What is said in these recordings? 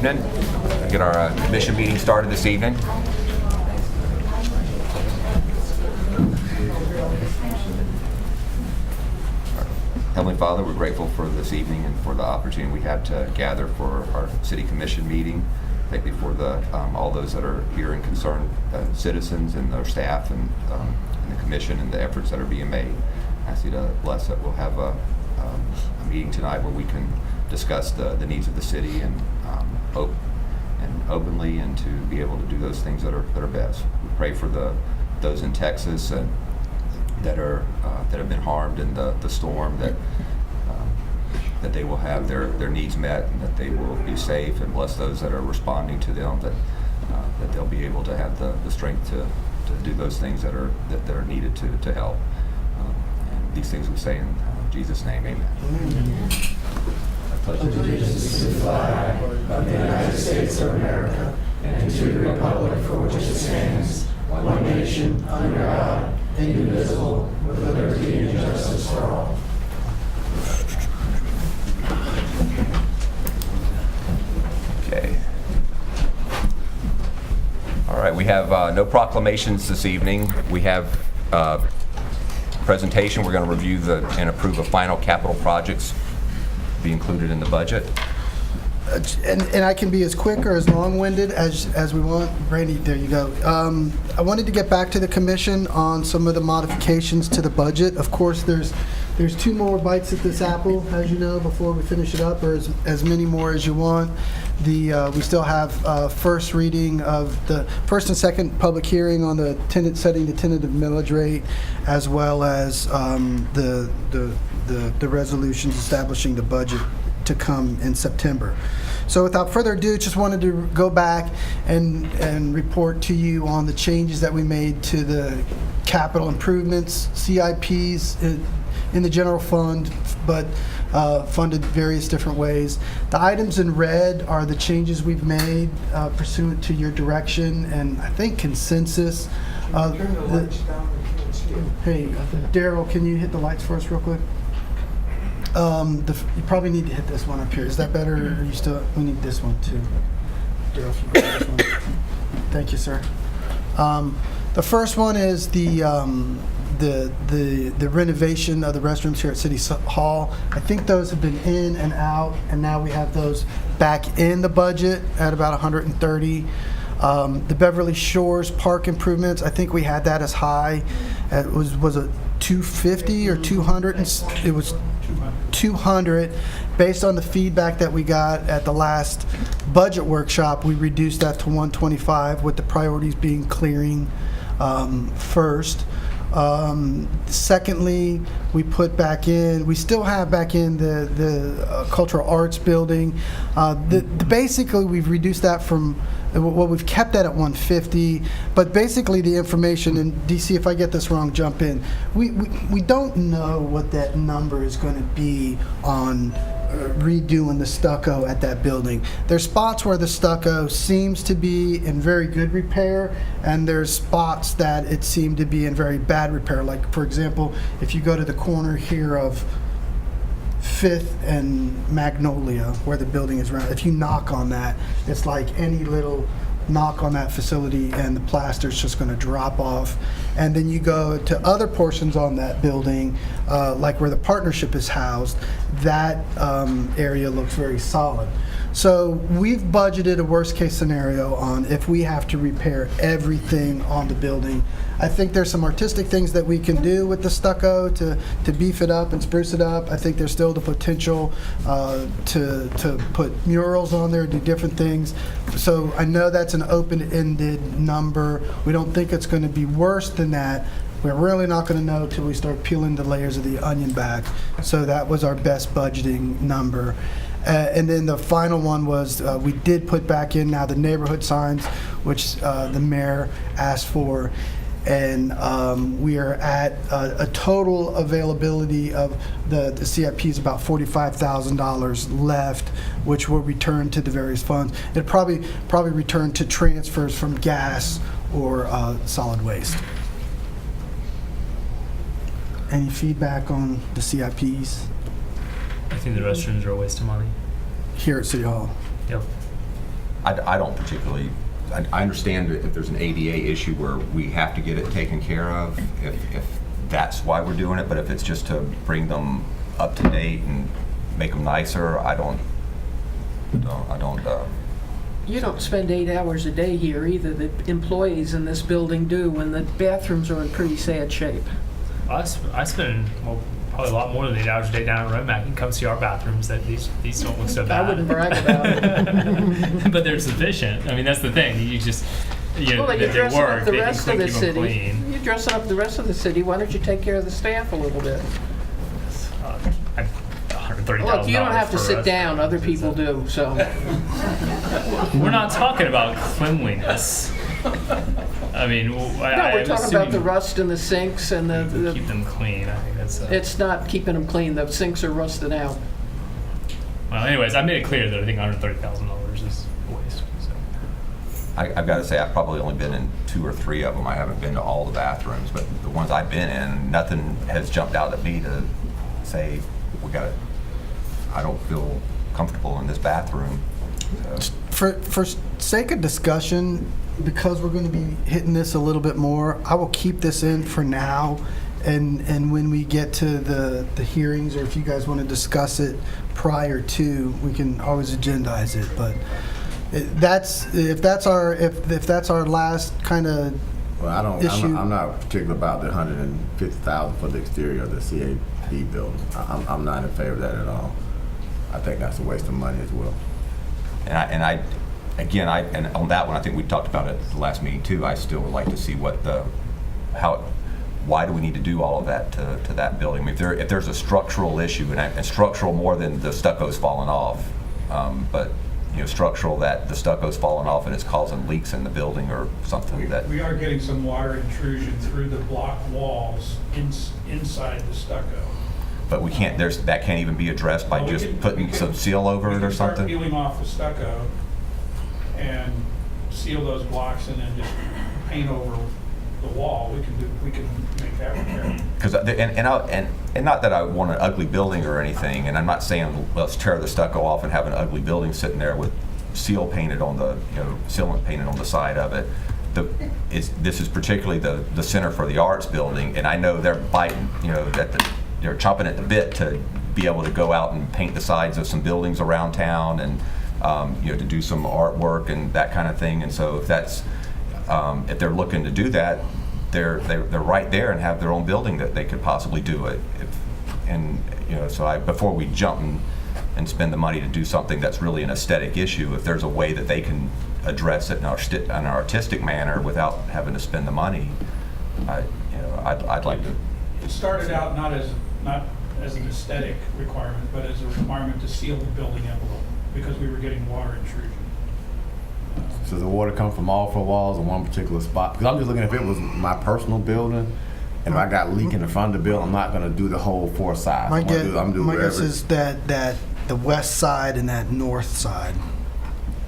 evening. Get our commission meeting started this evening. Heavenly Father, we're grateful for this evening and for the opportunity we have to gather for our city commission meeting. Thank you for all those that are here and concerned citizens and their staff and the commission and the efforts that are being made. I ask you to bless that we'll have a meeting tonight where we can discuss the needs of the city and openly, and to be able to do those things that are best. We pray for those in Texas and that have been harmed in the storm, that they will have their needs met and that they will be safe, and bless those that are responding to them, that they'll be able to have the strength to do those things that are needed to help. And these things we say in Jesus' name, amen. I pledge allegiance to the flag of the United States of America and to the republic for which it stands, one nation, under God, indivisible, with liberty and justice for all. Okay. All right, we have no proclamations this evening. We have presentation. We're going to review and approve of final capital projects to be included in the budget. And I can be as quick or as long-winded as we want. Brandy, there you go. I wanted to get back to the commission on some of the modifications to the budget. Of course, there's two more bites at this apple, as you know, before we finish it up, or as many more as you want. We still have first reading of the first and second public hearing on the setting the tentative millage rate, as well as the resolutions establishing the budget to come in September. So without further ado, just wanted to go back and report to you on the changes that we made to the capital improvements, CIPs in the general fund, but funded various different ways. The items in red are the changes we've made pursuant to your direction and I think consensus. Turn the lights down. Hey, Daryl, can you hit the lights for us real quick? You probably need to hit this one up here. Is that better? Or you still? We need this one too. Daryl, if you grab this one. Thank you, sir. The first one is the renovation of the restrooms here at City Hall. I think those have been in and out, and now we have those back in the budget at about 130. The Beverly Shores Park improvements, I think we had that as high. It was it 250 or 200? It was 200. Based on the feedback that we got at the last budget workshop, we reduced that to 125, with the priorities being clearing first. Secondly, we still have back in the cultural arts building. Basically, we've reduced that from, we've kept that at 150, but basically the information, and DC, if I get this wrong, jump in. We don't know what that number is going to be on redoing the stucco at that building. There's spots where the stucco seems to be in very good repair, and there's spots that it seemed to be in very bad repair. Like, for example, if you go to the corner here of 5th and Magnolia, where the building is around, if you knock on that, it's like any little knock on that facility and the plaster's just going to drop off. And then you go to other portions on that building, like where the partnership is housed, that area looks very solid. So we've budgeted a worst case scenario on if we have to repair everything on the building. I think there's some artistic things that we can do with the stucco to beef it up and spruce it up. I think there's still the potential to put murals on there, do different things. So I know that's an open-ended number. We don't think it's going to be worse than that. We're really not going to know until we start peeling the layers of the onion back. So that was our best budgeting number. And then the final one was we did put back in now the neighborhood signs, which the mayor asked for. And we are at a total availability of the CIP is about $45,000 left, which will return to the various funds. It'll probably return to transfers from gas or solid waste. Any feedback on the CIPs I think the restrooms are a waste of money. here at City Hall? Yep. I don't particularly, I understand that if there's an ADA issue where we have to get it taken care of, if that's why we're doing it, but if it's just to bring them up to date and make them nicer, I don't. You don't spend 8 hours a day here either. The employees in this building do, when the bathrooms are in pretty sad shape. I spend probably a lot more than 8 hours a day down at Romac. You can come see our bathrooms. That these don't look so bad. I wouldn't brag about it. But they're sufficient. I mean, that's the thing. You just, Well, they you're dressing work. up the They rest can of the keep them city. clean. You're dressing up the rest of the city. Why don't you take care of the staff a little bit? $130,000. Look, you don't have to for sit us. down. Other people do, so. We're not talking about cleanliness. I mean, No, we're talking about the rust in the sinks and the keep them clean. I think that's. it's not keeping them clean. The sinks are rusted out. Well, anyways, I made it clear that I think $130,000 is a waste. So. I've got to say, I've probably only been in 2 or 3 of them. I haven't been to all the bathrooms, but the ones I've been in, nothing has jumped out at me to say, I don't feel comfortable in this bathroom. So. For sake of discussion, because we're going to be hitting this a little bit more, I will keep this in for now, and when we get to the hearings, or if you guys want to discuss it prior to, we can always agendize it. But if that's our last kind of issue. I'm not particular about the $150,000 for the exterior of the CAB building. I'm not in favor of that at all. I think that's a waste of money as well. And on that one, I think we talked about it at the last meeting too. I still would like to see why do we need to do all of that to that building? I mean, if there's a structural issue, and structural more than the stucco's falling off, but structural that the stucco's falling off and it's causing leaks in the building or something that. We are getting some water intrusion through the block walls inside the stucco. But we can't. That can't even be addressed by just putting some seal over it or We can start something. peeling off the stucco and seal those blocks and then just paint over the wall. We can make that repair. Because and not that I want an ugly building or anything, and I'm not saying let's tear the stucco off and have an ugly building sitting there with sealant painted on the side of it. This is particularly the Center for the Arts building, and I know they're biting, they're chomping at the bit to be able to go out and paint the sides of some buildings around town, and to do some artwork and that kind of thing. And so if they're looking to do that, they're right there and have their own building that they could possibly do it. Before we jump and spend the money to do something that's really an aesthetic issue, if there's a way that they can address it in an artistic manner without having to spend the money, I'd like to. It started out not as an aesthetic requirement, but as a requirement to seal the building envelope because we were getting water intrusion. So the water come from all 4 walls in one particular spot? Because I'm just looking, if it was my personal building, and if I got leak in the front of the building, I'm not going to do the whole 4 sides. My guess is that the west side and that north side.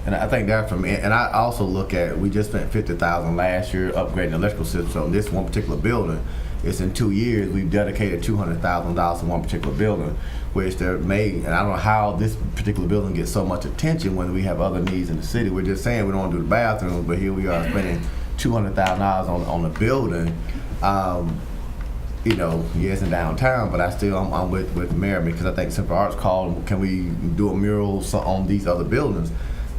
And I think that for me, and I also look at, we just spent $50,000 last year upgrading the electrical system. So in this one particular building, it's in 2 years, we've dedicated $200,000 to one particular building, which they're made, and I don't know how this particular building gets so much attention when we have other needs in the city. We're just saying we don't want to do the bathrooms, but here we are spending $200,000 on the building. Yes, in downtown, but I'm with Mayor because I think Central Arts called, can we do a mural on these other buildings?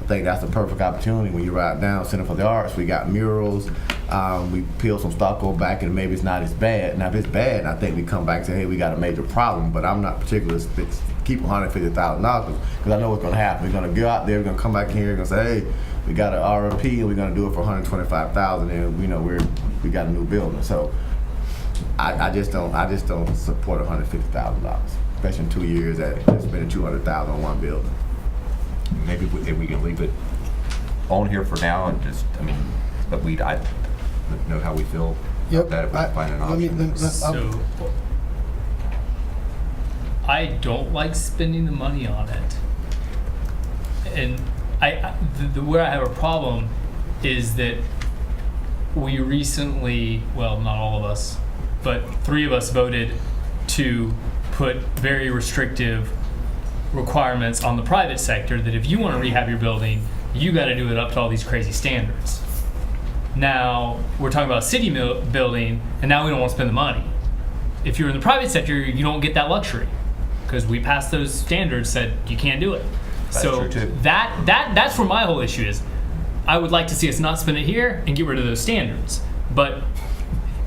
I think that's the perfect opportunity. When you ride down Center for the Arts, we got murals. We peel some stucco back, and maybe it's not as bad. Now, if it's bad, I think we come back and say, hey, we got a major problem. But I'm not particular to keep $150,000 because I know what's going to happen. We're going to go out there, we're going to come back here, and going to say, hey, we got an RFP, and we're going to do it for $125,000, and we got a new building. So I just don't support $150,000, especially in 2 years at spending $200,000 on one building. Maybe if we can leave it on here for now and but I know how we feel Yep. about that if we can find an option. So I don't like spending the money on it, and where I have a problem is that we recently, well, not all of us, but 3 of us voted to put very restrictive requirements on the private sector that if you want to rehab your building, you got to do it up to all these crazy standards. Now we're talking about a city building, and now we don't want to spend the money. If you're in the private sector, you don't get that luxury because we passed those standards, said you can't do it. That's so true, too. that's where my whole issue is. I would like to see us not spend it here and get rid of those standards. But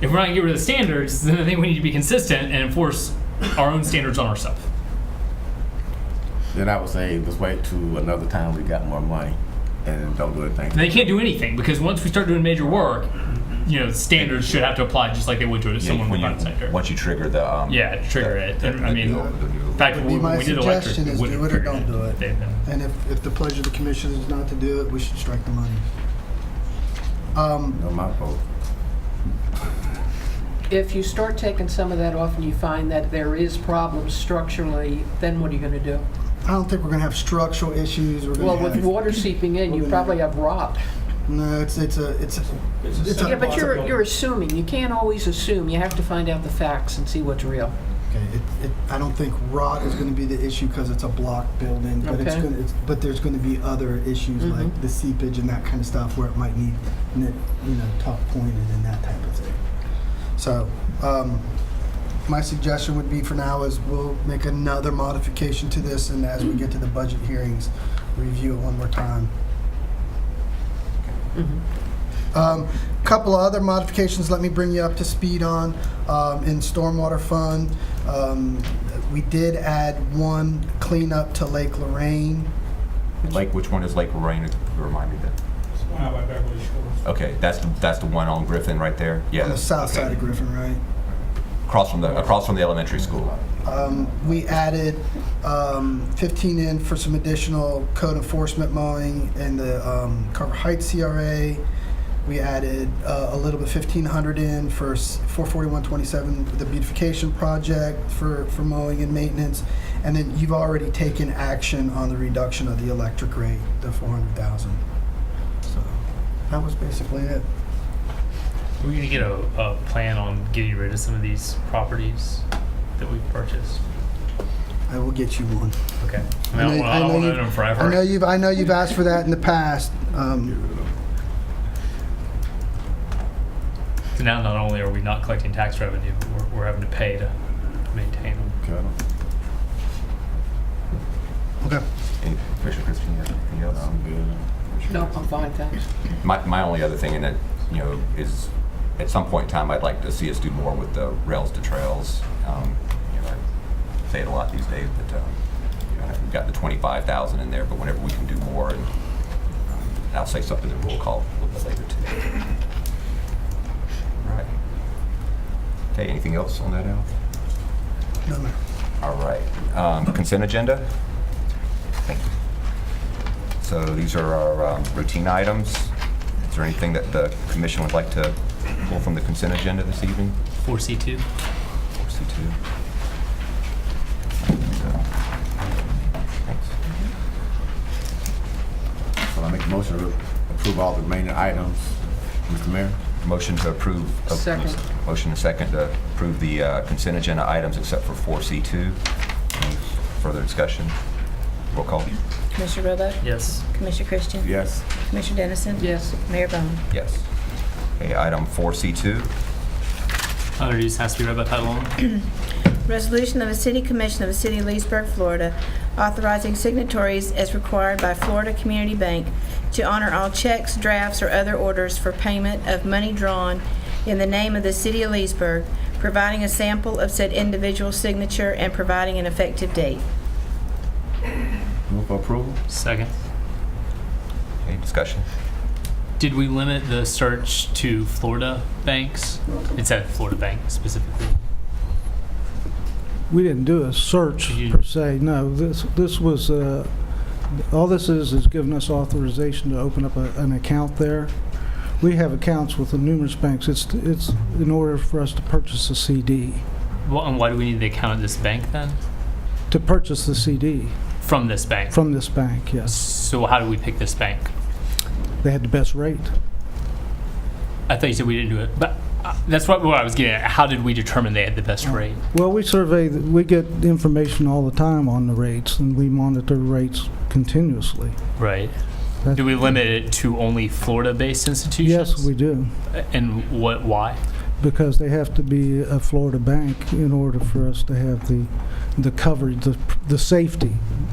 if we're not going to get rid of the standards, then I think we need to be consistent and enforce our own standards on ourselves. Then I would say let's wait to another time we got more money and don't do anything. And they can't do anything because once we start doing major work, standards should have to apply just like they would to someone in the private sector. Once you trigger the Trigger it. And, I mean, in fact, Would be when my we did electric, suggestion we is wouldn't do it or trigger don't do it. They- And if the pleasure of the commission is not to do it, we should strike the money. No, my vote. If you start taking some of that off and you find that there is problems structurally, then what are you going to do? I don't think we're gonna have structural issues. We're Well, gonna with have, water seeping in, you probably have rot. no, it's a Yeah, but you're assuming. You can't always assume. You have to find out the facts and see what's real. okay. I don't think rot is going to be the issue because it's a block building, but Okay. but there's going to be other issues like the seepage and that kind of stuff where it might need top pointed and that type of thing. So my suggestion would be for now is we'll make another modification to this, and as we get to the budget hearings, review it one more time. Couple of other modifications, let me bring you up to speed on. In Stormwater Fund, we did add one cleanup to Lake Lorraine. which one is Lake Lorraine? Remind me that. It's one out by Beverly Shores. Okay, that's the one on Griffin right there. Yeah, On the south okay. side of Griffin, right? across from the elementary school. We added 15 in for some additional code enforcement mowing in the Carver Heights CRA. We added a little bit, 1,500 in for 44127, the beautification project for mowing and maintenance. And then you've already taken action on the reduction of the electric rate, the 400,000. So that was basically it. We're going to get a plan on getting rid of some of these properties that we've purchased. I will get you one. Okay. I mean, I don't want to own them forever. I know you've asked for that in the past. So now not only are we not collecting tax revenue, but we're having to pay to maintain them. Okay. Okay. Commissioner Christian, you have anything else? I'm good. No, I'm fine, thanks. My only other thing in that, is at some point in time, I'd like to see us do more with the rails to trails. I say it a lot these days, but we've got the 25,000 in there, but whenever we can do more, and I'll say something that we'll call a little bit later too. Right. Okay, anything else on that, Al? No, no. All right. Consent agenda? Thank you. So these are our routine items. Is there anything that the commission would like to pull from the consent agenda this evening? 4C2. 4C2. Thanks. So I make a motion to approve all the remaining items, Mr. Mayor. Motion to approve. Second. Motion and second to approve the consent agenda items except for 4C2. Any further discussion? Roll call. Commissioner Roebuck? Yes. Commissioner Christian? Yes. Commissioner Dennison? Yes. Mayor Bone? Yes. Okay, item 4C2. Introduce has to be read by title only. Resolution of the City Commission of the City of Leesburg, Florida, authorizing signatories as required by Florida Community Bank to honor all checks, drafts, or other orders for payment of money drawn in the name of the City of Leesburg, providing a sample of said individual signature and providing an effective date. Move for approval. Second. Okay, discussion. Did we limit the search to Florida banks? It said Florida Bank specifically. We didn't do a search You- per se, no. This was, all this is giving us authorization to open up an account there. We have accounts with the numerous banks. It's in order for us to purchase a CD. Well, and why do we need the account at this bank then? To purchase the CD From this bank. from this bank, yes. So how do we pick this bank? They had the best rate. I thought you said we didn't do it, but that's what I was getting at. How did we determine they had the best rate? Well, we get information all the time on the rates, and we monitor rates continuously. Right. Do we limit it to only Florida-based institutions? Yes, we do, And why? because they have to be a Florida bank in order for us to have the coverage, the safety.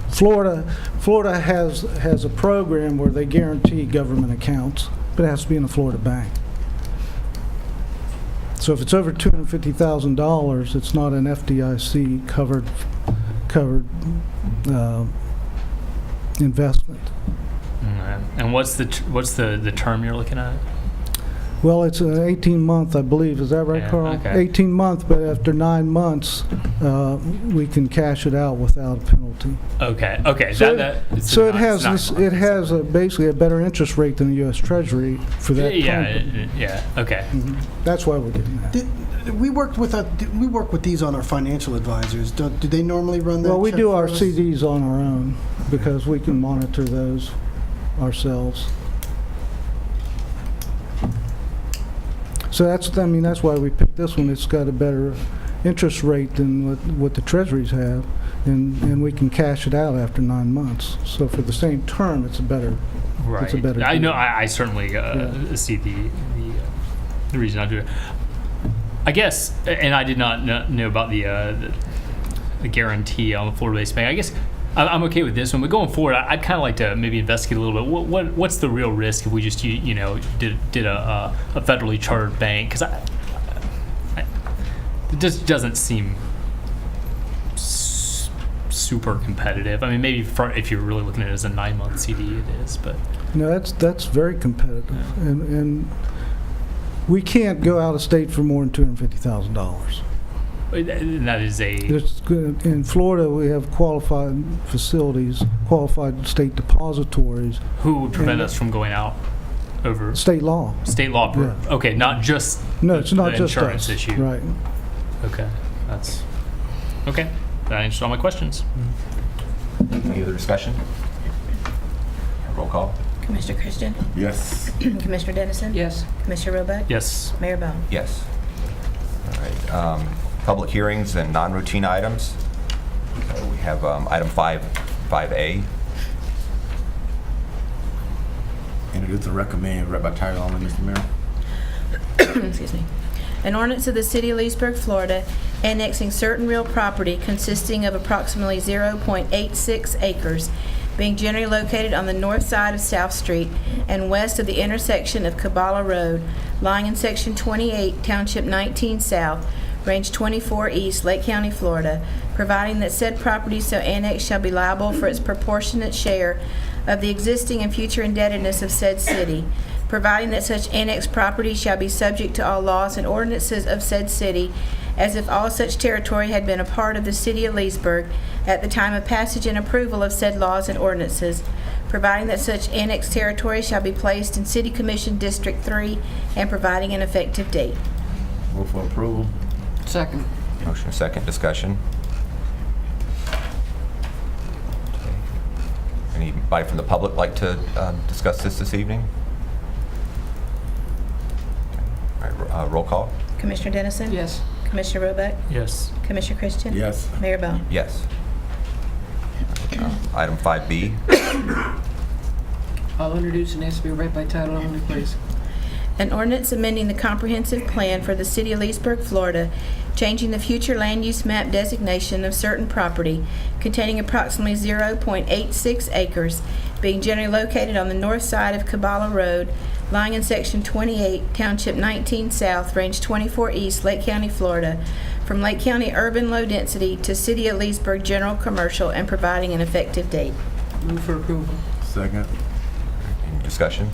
Florida has a program where they guarantee government accounts, but it has to be in a Florida bank. So if it's over $250,000, it's not an FDIC covered investment. And what's the term you're looking at? Well, it's an 18-month, I believe. Is that right, Yeah, Carl? okay. 18-month, but after 9 months, we can cash it out without a penalty. Okay. So So it has basically a better interest rate than the U.S. Treasury for that. Yeah. Okay. That's why we're getting that. We work with these on our financial advisors. Do they normally run that? Well, we check do for our us? CDs on our own because we can monitor those ourselves. So that's why we picked this one. It's got a better interest rate than what the treasuries have, and we can cash it out after 9 months. So for the same term, it's a better. Right. It's a better I deal. know. I certainly see the reason I do it. I guess, and I did not know about the guarantee on the Florida-based bank. I guess I'm okay with this one, but going forward, I'd kind of like to maybe investigate a little bit. What's the real risk if we just did a federally chartered bank? Because it just doesn't seem super competitive. I mean, maybe if you're really looking at it as a 9-month CD, it is, but No, that's very competitive, and we can't go out of state for more than $250,000. that is a In Florida, we have qualified facilities, qualified state depositories, who would prevent and- us from going out over state law. state law. Yeah. Okay, not just No, it's not the just insurance us. issue. Right. Okay, that's okay. That answers all my questions. Any other discussion? Roll call? Commissioner Christian? Yes. Commissioner Dennison? Yes. Commissioner Roebuck? Yes. Mayor Bone? Yes. All right. Public hearings and non-routine items. So we have item 5A. Introduce and recommend, read by title only, Mr. Mayor. Excuse me. An ordinance of the City of Leesburg, Florida, annexing certain real property consisting of approximately 0.86 acres, being generally located on the north side of South Street and west of the intersection of Kabbalah Road, lying in Section 28, Township 19 South, Range 24 East, Lake County, Florida, providing that said property so annexed shall be liable for its proportionate share of the existing and future indebtedness of said city, providing that such annexed property shall be subject to all laws and ordinances of said city, as if all such territory had been a part of the City of Leesburg at the time of passage and approval of said laws and ordinances, providing that such annexed territory shall be placed in City Commission District 3, and providing an effective date. Move for approval. Second. Motion and second, discussion. Anybody from the public like to discuss this evening? All right, roll call? Commissioner Dennison? Yes. Commissioner Roebuck? Yes. Commissioner Christian? Yes. Mayor Bone? Yes. Item 5B. I'll introduce and ask to be read by title only, please. An ordinance amending the comprehensive plan for the City of Leesburg, Florida, changing the future land use map designation of certain property containing approximately 0.86 acres, being generally located on the north side of Kabbalah Road, lying in Section 28, Township 19 South, Range 24 East, Lake County, Florida, from Lake County urban low density to City of Leesburg general commercial, and providing an effective date. Move for approval. Second. Any discussion?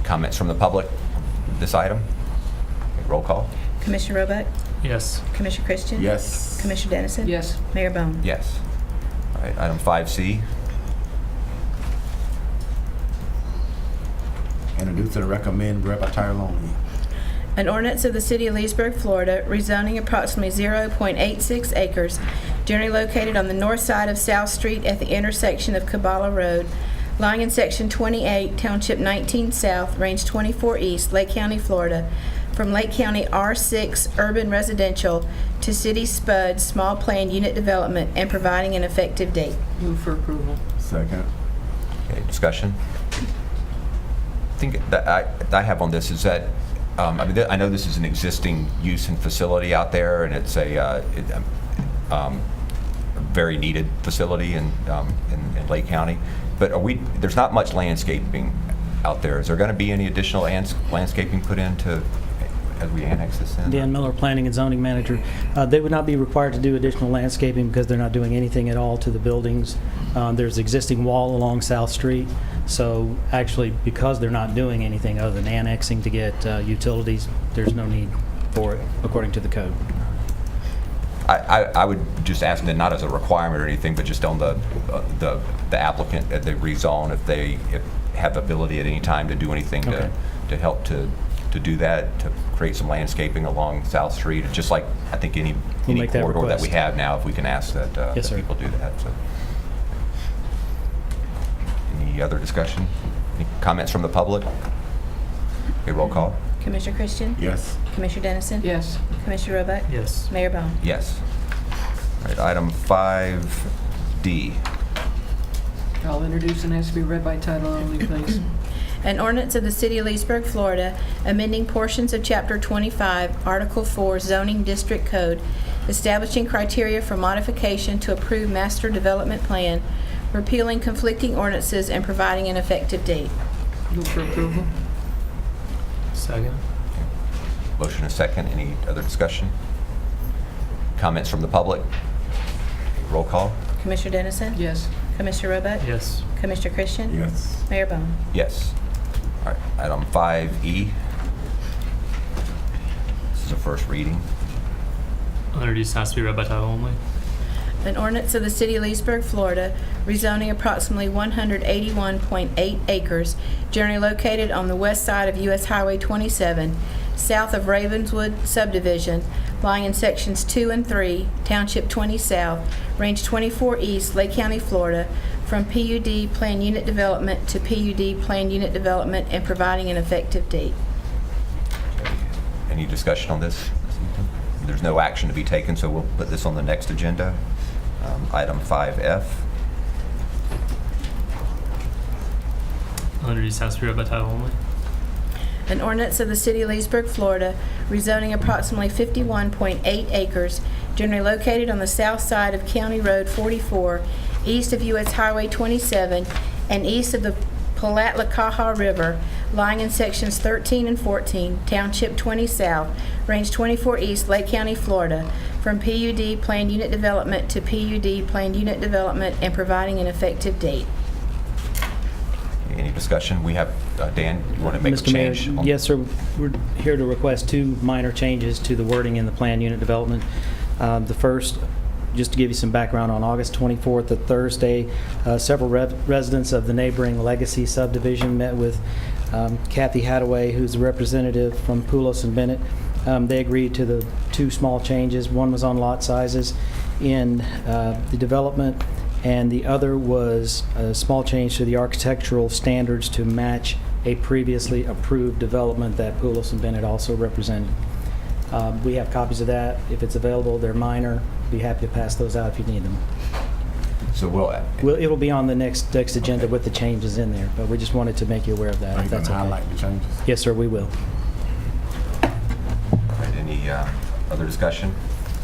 Comments from the public, this item? Okay, roll call? Commissioner Roebuck? Yes. Commissioner Christian? Yes. Commissioner Dennison? Yes. Mayor Bone? Yes. All right, item 5C. Introduce and recommend, read by title only. An ordinance of the City of Leesburg, Florida, rezoning approximately 0.86 acres, generally located on the north side of South Street at the intersection of Kabbalah Road, lying in Section 28, Township 19 South, Range 24 East, Lake County, Florida, from Lake County R6 Urban Residential to City SPUD Small Planned Unit Development, and providing an effective date. Move for approval. Second. Okay, discussion? I think that I have on this is that, I mean, I know this is an existing use and facility out there, and it's a very needed facility in Lake County. But there's not much landscaping out there. Is there going to be any additional landscaping put into as we annex this in? Dan Miller, Planning and Zoning Manager. They would not be required to do additional landscaping because they're not doing anything at all to the buildings. There's existing wall along South Street, so actually, because they're not doing anything other than annexing to get utilities, there's no need for it, according to the code. I would just ask them, not as a requirement or anything, but just on the applicant at the rezone, if they have ability at any time to do anything Okay. to help to do that, to create some landscaping along South Street, just like I think any make that corridor that we request. have now, if we can ask that, Yes, that sir. people do that. So. Any other discussion? Any comments from the public? Okay, roll call. Commissioner Christian? Yes. Commissioner Dennison? Yes. Commissioner Roebuck? Yes. Mayor Bone? Yes. All right, item 5D. I'll introduce and ask to be read by title only, please. An ordinance of the City of Leesburg, Florida, amending portions of Chapter 25, Article 4 Zoning District Code, establishing criteria for modification to approved master development plan, repealing conflicting ordinances, and providing an effective date. Move for approval. Second. Motion is second. Any other discussion? Comments from the public? Roll call. Commissioner Dennison? Yes. Commissioner Roebuck? Yes. Commissioner Christian? Yes. Mayor Bone? Yes. All right, item 5E. This is a first reading. I'll introduce and ask to be read by title only. An ordinance of the City of Leesburg, Florida, rezoning approximately 181.8 acres generally located on the west side of U.S. Highway 27, south of Ravenswood subdivision, lying in sections 2 and 3, Township 20 South, Range 24 East, Lake County, Florida, from PUD Planned Unit Development to PUD Planned Unit Development, and providing an effective date. Any discussion on this? There's no action to be taken, so we'll put this on the next agenda. Item 5F. I'll introduce and ask to be read by title only. An ordinance of the City of Leesburg, Florida, rezoning approximately 51.8 acres generally located on the south side of County Road 44, east of U.S. Highway 27, and east of the Palatka River, lying in sections 13 and 14, Township 20 South, Range 24 East, Lake County, Florida, from PUD Planned Unit Development to PUD Planned Unit Development, and providing an effective date. Any discussion? We have, Dan, you want to make a Mr. Mayor, change? yes, sir. We're here to request two minor changes to the wording in the planned unit development. The first, just to give you some background, on August 24th, a Thursday, several residents of the neighboring Legacy subdivision met with Kathy Hadaway, who's a representative from Poulos and Bennett. They agreed to the two small changes. One was on lot sizes in the development, and the other was a small change to the architectural standards to match a previously approved development that Poulos and Bennett also represented. We have copies of that. If it's available, they're minor. Be happy to pass those out if you need them. So It'll be on the next agenda with the changes in there, but we just wanted to make you aware of that. Are If you going that's to okay. highlight the changes? Yes, sir, we will. All right, any other discussion?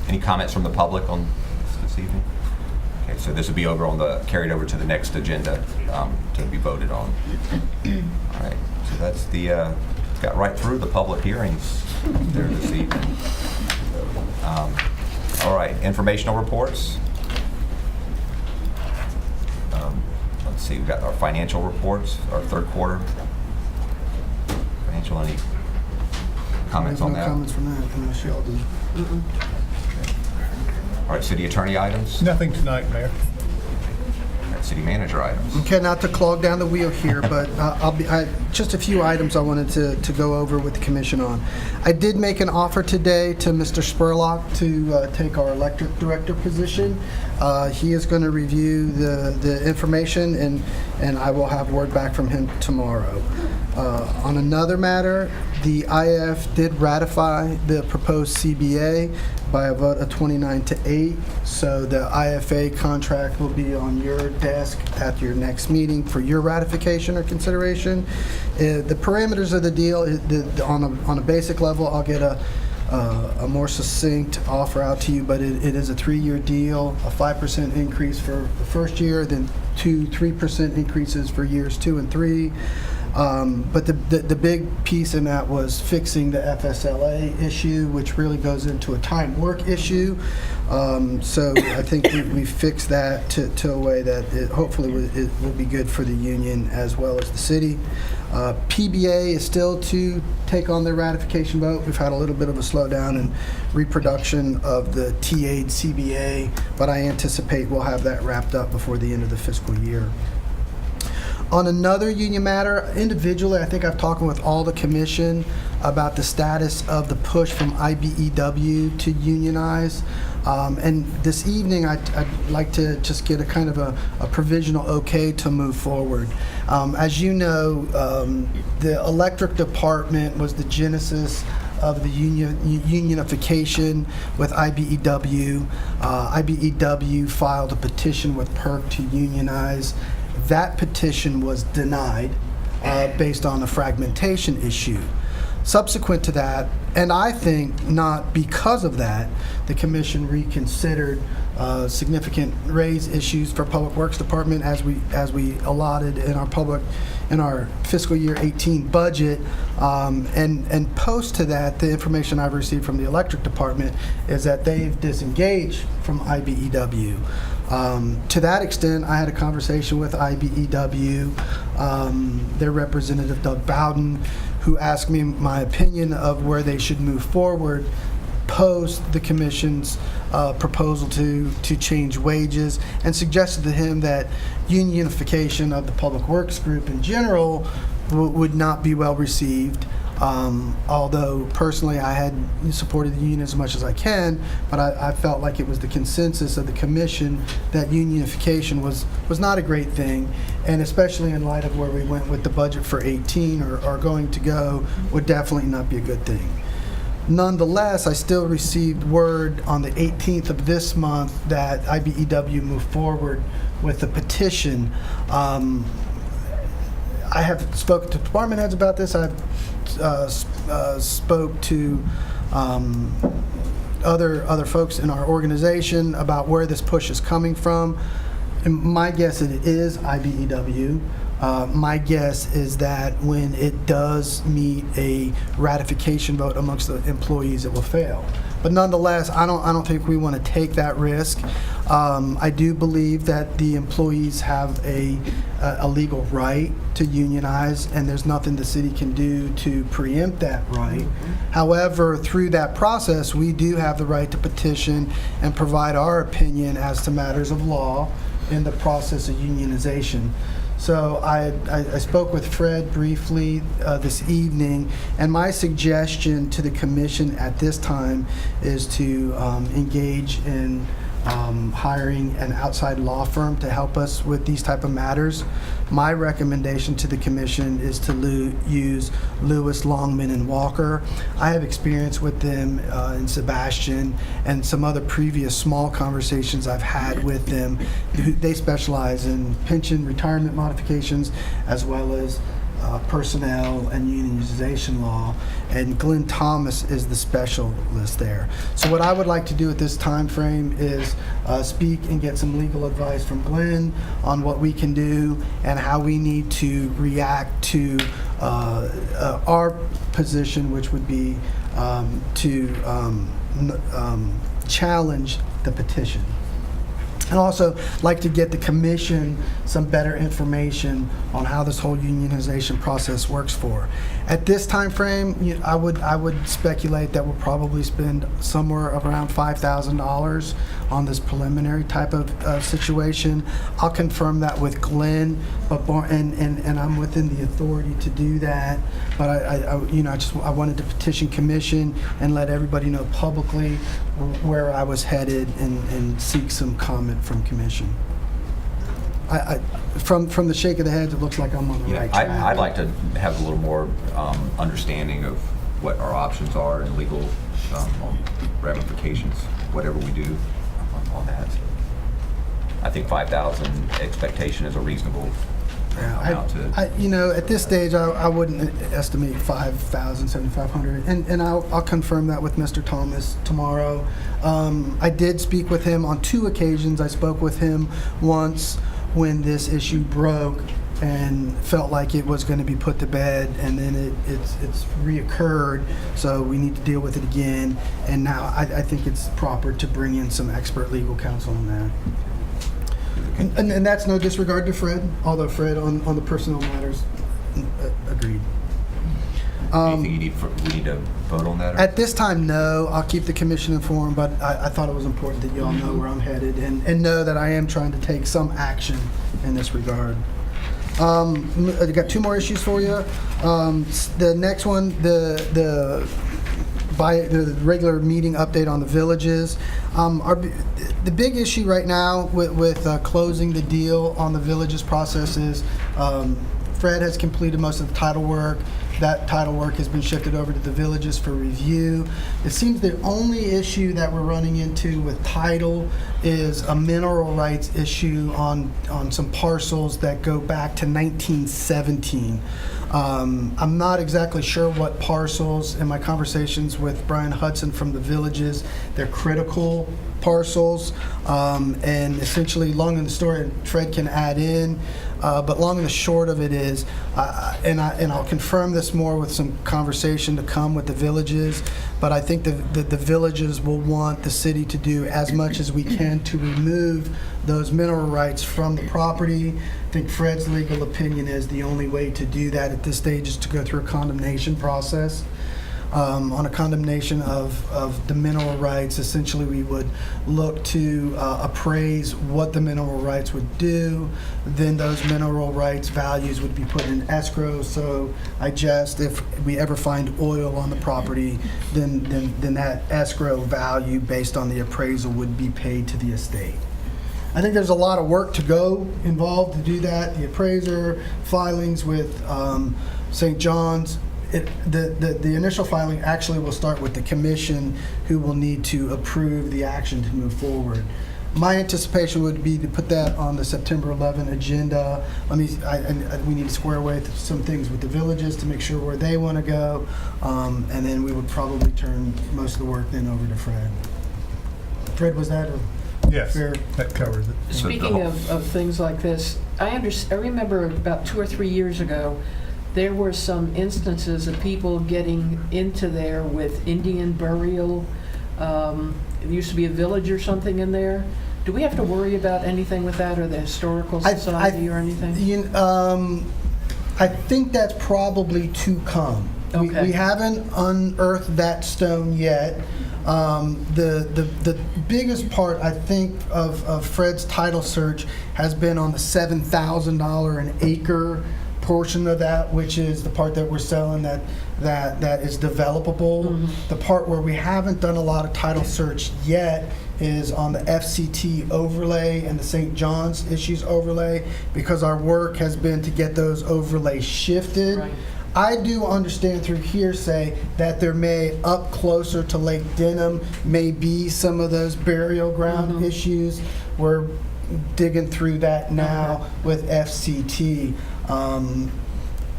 Any comments from the public on this evening? Okay, so this will be carried over to the next agenda to be voted on. All right, so that's got right through the public hearings there this evening. All right, informational reports. Let's see, we've got our financial reports, our third quarter. Financial, any comments on No that? comments from that, unless y'all do. All right, city attorney items. Nothing tonight, Mayor. All right, city manager items. Okay, not to clog down the wheel here, but just a few items I wanted to go over with the commission on. I did make an offer today to Mr. Spurlock to take our electric director position. He is going to review the information, and I will have word back from him tomorrow. On another matter, the IF did ratify the proposed CBA by a vote of 29-8. So the IFA contract will be on your desk at your next meeting for your ratification or consideration. The parameters of the deal, on a basic level, I'll get a more succinct offer out to you, but it is a 3-year deal, a 5% increase for the first year, then 3% increases for years 2 and 3. But the big piece in that was fixing the FSLA issue, which really goes into a time work issue. So I think we fixed that to a way that hopefully it will be good for the union as well as the city. PBA is still to take on their ratification vote. We've had a little bit of a slowdown in reproduction of the TA CBA, but I anticipate we'll have that wrapped up before the end of the fiscal year. On another union matter, individually, I think I've talked with all the commission about the status of the push from IBEW to unionize. And this evening, I'd like to just get a kind of a provisional okay to move forward. As you know, the electric department was the genesis of the unionification with IBEW. IBEW filed a petition with PERC to unionize. That petition was denied based on a fragmentation issue. Subsequent to that, and I think not because of that, the commission reconsidered significant raise issues for Public Works Department as we allotted in our fiscal year 18 budget. And post to that, the information I've received from the Electric Department is that they've disengaged from IBEW. To that extent, I had a conversation with IBEW, their representative, Doug Bowden, who asked me my opinion of where they should move forward post the commission's proposal to change wages, and suggested to him that unionification of the Public Works Group in general would not be well received. Although personally I had supported the union as much as I can, but I felt like it was the consensus of the commission that unionification was not a great thing, and especially in light of where we went with the budget for 18 or going to go, would definitely not be a good thing. Nonetheless, I still received word on the 18th of this month that IBEW moved forward with a petition. I have spoken to department heads about this. I've spoke to other folks in our organization about where this push is coming from. And my guess is it is IBEW. My guess is that when it does meet a ratification vote amongst the employees, it will fail. But nonetheless, I don't think we want to take that risk. I do believe that the employees have a legal right to unionize, and there's nothing the city can do to preempt that right. However, through that process, we do have the right to petition and provide our opinion as to matters of law in the process of unionization. So I spoke with Fred briefly this evening, and my suggestion to the commission at this time is to engage in hiring an outside law firm to help us with these type of matters. My recommendation to the commission is to use Lewis, Longman, and Walker. I have experience with them in Sebastian and some other previous small conversations I've had with them. They specialize in pension retirement modifications as well as personnel and unionization law, and Glenn Thomas is the specialist there. So what I would like to do at this time frame is speak and get some legal advice from Glenn on what we can do and how we need to react to our position, which would be to challenge the petition. And also like to get the commission some better information on how this whole unionization process works for. At this time frame, I would speculate that we'll probably spend somewhere around $5,000 on this preliminary type of situation. I'll confirm that with Glenn, but and I'm within the authority to do that. But I wanted to petition commission and let everybody know publicly where I was headed and seek some comment from commission. From the shake of the heads, it looks like I'm on the Yeah, right track. I'd like to have a little more understanding of what our options are and legal ramifications, whatever we do on that. I think 5,000 expectation is a reasonable amount to. You know, at this stage, I wouldn't estimate 5,000, 7,500, and I'll confirm that with Mr. Thomas tomorrow. I did speak with him on 2 occasions. I spoke with him once when this issue broke and felt like it was going to be put to bed, and then it's reoccurred, so we need to deal with it again. And now I think it's proper to bring in some expert legal counsel on that. And that's no disregard to Fred, although Fred on the personnel matters agreed. Anything we need to vote on that? Or? At this time, no. I'll keep the commission informed, but I thought it was important that you all know where I'm headed and know that I am trying to take some action in this regard. I got 2 more issues for you. The next one, the regular meeting update on the villages. The big issue right now with closing the deal on the villages process is Fred has completed most of the title work. That title work has been shifted over to the villages for review. It seems the only issue that we're running into with title is a mineral rights issue on some parcels that go back to 1917. I'm not exactly sure what parcels. In my conversations with Brian Hudson from the villages, they're critical parcels, and essentially, long and the story, and Fred can add in, but long and the short of it is, and I'll confirm this more with some conversation to come with the villages, but I think the villages will want the city to do as much as we can to remove those mineral rights from the property. I think Fred's legal opinion is the only way to do that at this stage is to go through a condemnation process. On a condemnation of the mineral rights, essentially we would look to appraise what the mineral rights would do. Then those mineral rights values would be put in escrow. So I just, if we ever find oil on the property, then that escrow value based on the appraisal would be paid to the estate. I think there's a lot of work to go involved to do that. The appraiser, filings with St. John's. The initial filing actually will start with the commission, who will need to approve the action to move forward. My anticipation would be to put that on the September 11 agenda. We need to square away some things with the villages to make sure where they want to go, and then we would probably turn most of the work then over to Fred. Fred, was that a Yes, fair? that covers it. Speaking of things like this, I remember about 2 or 3 years ago, there were some instances of people getting into there with Indian burial. It used to be a village or something in there. Do we have to worry about anything with that, or the Historical Society or anything? I think that's probably to come. Okay. We haven't unearthed that stone yet. The biggest part, I think, of Fred's title search has been on the $7,000 an acre portion of that, which is the part that we're selling that is developable. Mm-hmm. The part where we haven't done a lot of title search yet is on the FCT overlay and the St. John's issues overlay, because our work has been to get those overlays shifted. Right. I do understand through hearsay that there may, up closer to Lake Denham, may be some of those burial ground issues. We're digging through that now with FCT.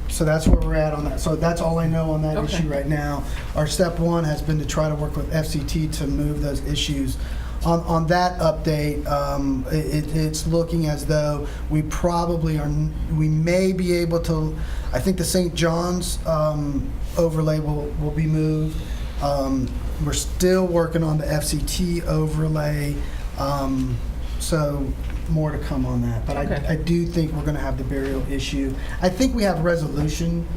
So that's where we're at on that. So that's all I know on that Okay. issue right now. Our step 1 has been to try to work with FCT to move those issues. On that update, it's looking as though we may be able to, I think the St. John's overlay will be moved. We're still working on the FCT overlay, so more to come on that. But Okay. I do think we're going to have the burial issue. I think we have resolution.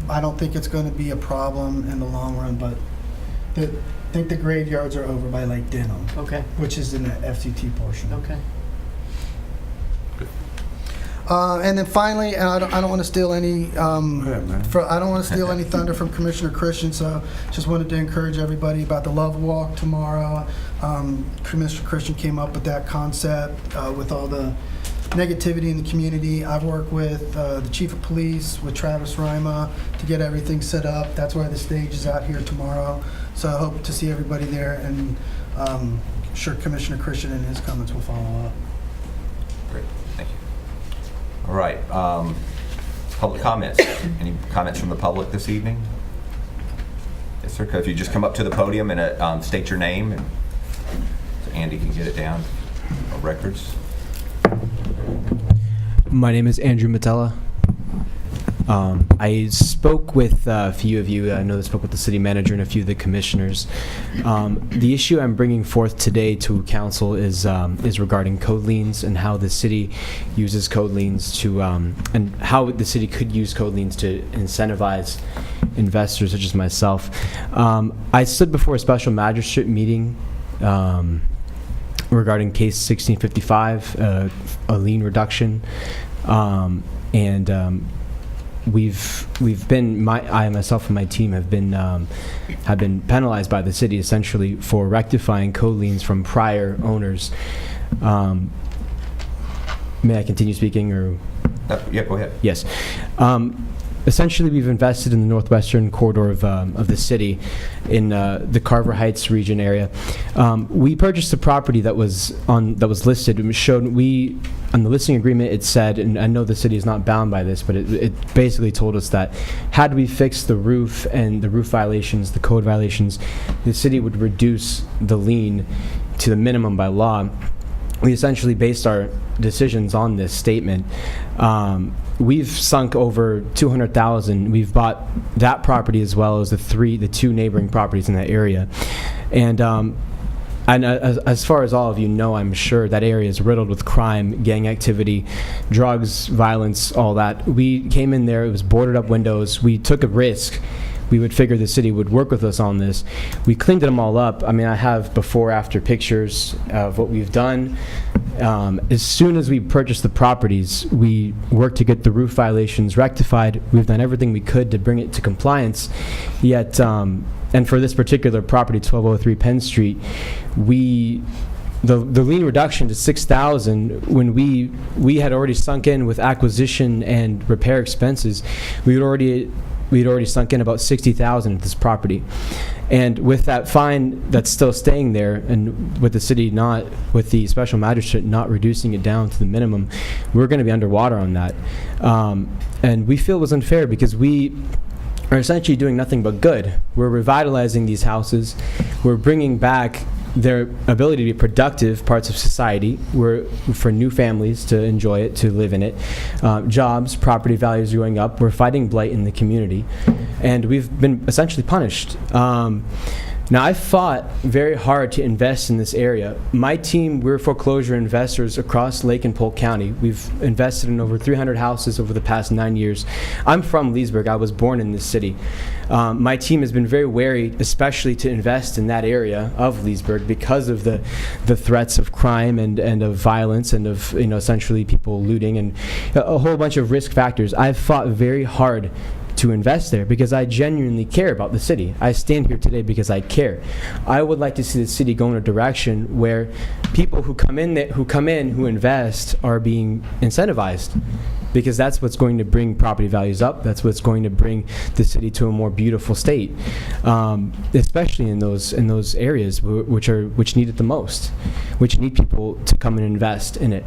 I don't think it's going to be a problem in the long run, but I think the graveyards are over by Lake Denham, Okay, which is in the FCT portion. okay. And then finally, and I don't want to steal any ahead, man. I don't want to steal any thunder from Commissioner Christian, so just wanted to encourage everybody about the Love Walk tomorrow. Commissioner Christian came up with that concept with all the negativity in the community. I've worked with the chief of police, with Travis Rima, to get everything set up. That's why the stage is out here tomorrow. So I hope to see everybody there, and sure Commissioner Christian and his comments will follow up. Great, thank you. All right, public comments. Any comments from the public this evening? Yes, sir. If you just come up to the podium and state your name, and so Andy can get it down on records. My name is Andrew Matella. I spoke with a few of you. I know I spoke with the city manager and a few of the commissioners. The issue I'm bringing forth today to council is regarding code liens and how the city uses code liens to, and how the city could use code liens to incentivize investors such as myself. I stood before a special magistrate meeting regarding case 1655, a lien reduction, and we've been, I myself and my team have been penalized by the city essentially for rectifying code liens from prior owners. May I continue speaking, or? Yeah, go ahead. Yes. Essentially, we've invested in the northwestern corridor of the city, in the Carver Heights region area. We purchased a property that was listed. It showed on the listing agreement. It said, and I know the city is not bound by this, but it basically told us that had we fixed the roof and the roof violations, the code violations, the city would reduce the lien to the minimum by law. We essentially based our decisions on this statement. We've sunk over $200,000. We've bought that property as well as the two neighboring properties in that area, and as far as all of you know, I'm sure that area is riddled with crime, gang activity, drugs, violence, all that. We came in there. It was boarded up windows. We took a risk. We would figure the city would work with us on this. We cleaned them all up. I mean, I have before-after pictures of what we've done. As soon as we purchased the properties, we worked to get the roof violations rectified. We've done everything we could to bring it to compliance. Yet, and for this particular property, 1203 Penn Street, the lien reduction to $6,000, when we had already sunk in with acquisition and repair expenses, we'd already sunk in about $60,000 at this property. And with that fine that's still staying there, and with the city with the special magistrate not reducing it down to the minimum, we're going to be underwater on that. And we feel it was unfair because we are essentially doing nothing but good. We're revitalizing these houses. We're bringing back their ability to be productive parts of society, for new families to enjoy it, to live in it. Jobs, property values going up. We're fighting blight in the community, and we've been essentially punished. Now, I fought very hard to invest in this area. My team, we're foreclosure investors across Lake and Polk County. We've invested in over 300 houses over the past 9 years. I'm from Leesburg. I was born in this city. My team has been very wary, especially to invest in that area of Leesburg, because of the threats of crime and of violence and of essentially people looting and a whole bunch of risk factors. I've fought very hard to invest there because I genuinely care about the city. I stand here today because I care. I would like to see the city go in a direction where people who come in, who invest, are being incentivized, because that's what's going to bring property values up. That's what's going to bring the city to a more beautiful state, especially in those areas which need it the most, which need people to come and invest in it.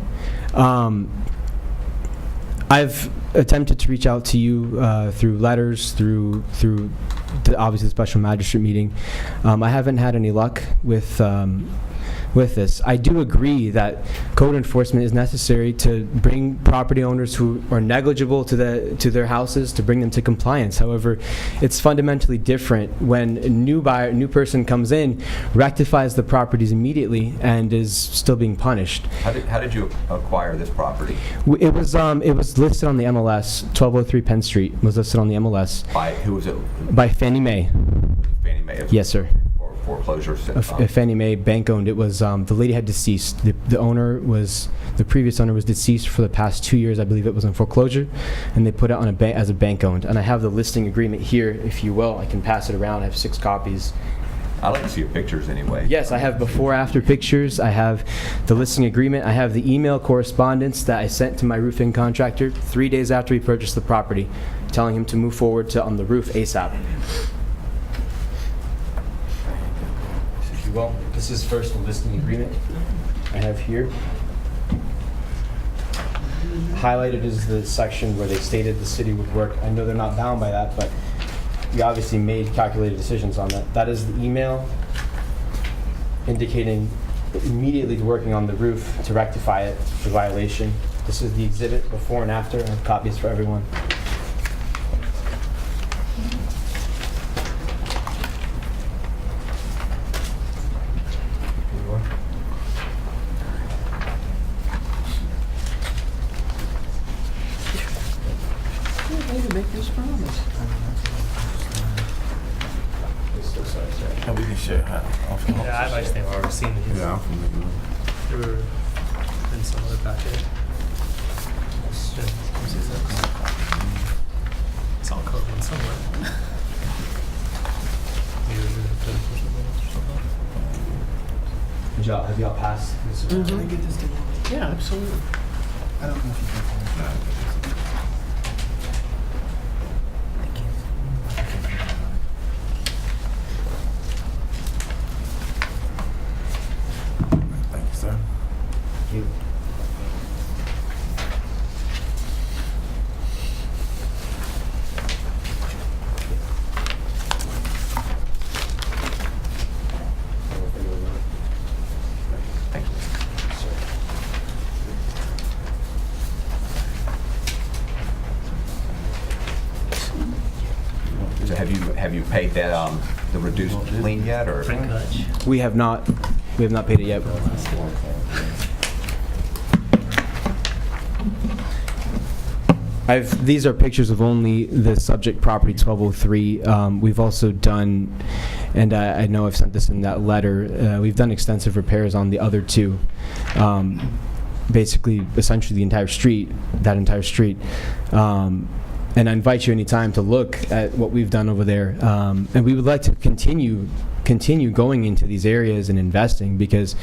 I've attempted to reach out to you through letters, through obviously the special magistrate meeting. I haven't had any luck with this. I do agree that code enforcement is necessary to bring property owners who are negligible to their houses, to bring them to compliance. However, it's fundamentally different when a new new person comes in, rectifies the properties immediately, and is still being punished. How did you acquire this property? It was listed on the MLS. 1203 Penn Street was listed on the MLS. By who was it? By Fannie Mae. Fannie Mae. Yes, sir. Foreclosure. Fannie Mae, bank owned. It was the lady had deceased. The previous owner was deceased for the past 2 years. I believe it was in foreclosure, and they put it on as a bank owned. And I have the listing agreement here, if you will. I can pass it around. I have 6 copies. I'd like to see your pictures anyway. Yes, I have before-after pictures. I have the listing agreement. I have the email correspondence that I sent to my roofing contractor 3 days after he purchased the property, telling him to move forward on the roof ASAP. If you will, this is first the listing agreement I have here. Highlighted is the section where they stated the city would work. I know they're not bound by that, but we obviously made calculated decisions on that. That is the email indicating immediately working on the roof to rectify it, the violation. This is the exhibit before and after. I have copies for everyone. Way to make this promise. And we can share. Yeah, I've actually already seen these. Yeah, I'm familiar. They were in some other packet. It's all covered in somewhere. Have y'all passed this? Can I get this to Yeah, absolutely. I don't know if you can find it. Thank you, sir. Thank you. Thank you. So have you paid that the reduced lien yet, or? Frank Hutch. We have not paid it yet. These are pictures of only the subject property 1203. We've also done, and I know I've sent this in that letter, we've done extensive repairs on the other two. Basically, essentially the entire street, that entire street. And I invite you anytime to look at what we've done over there. And we would like to continue going into these areas and investing because,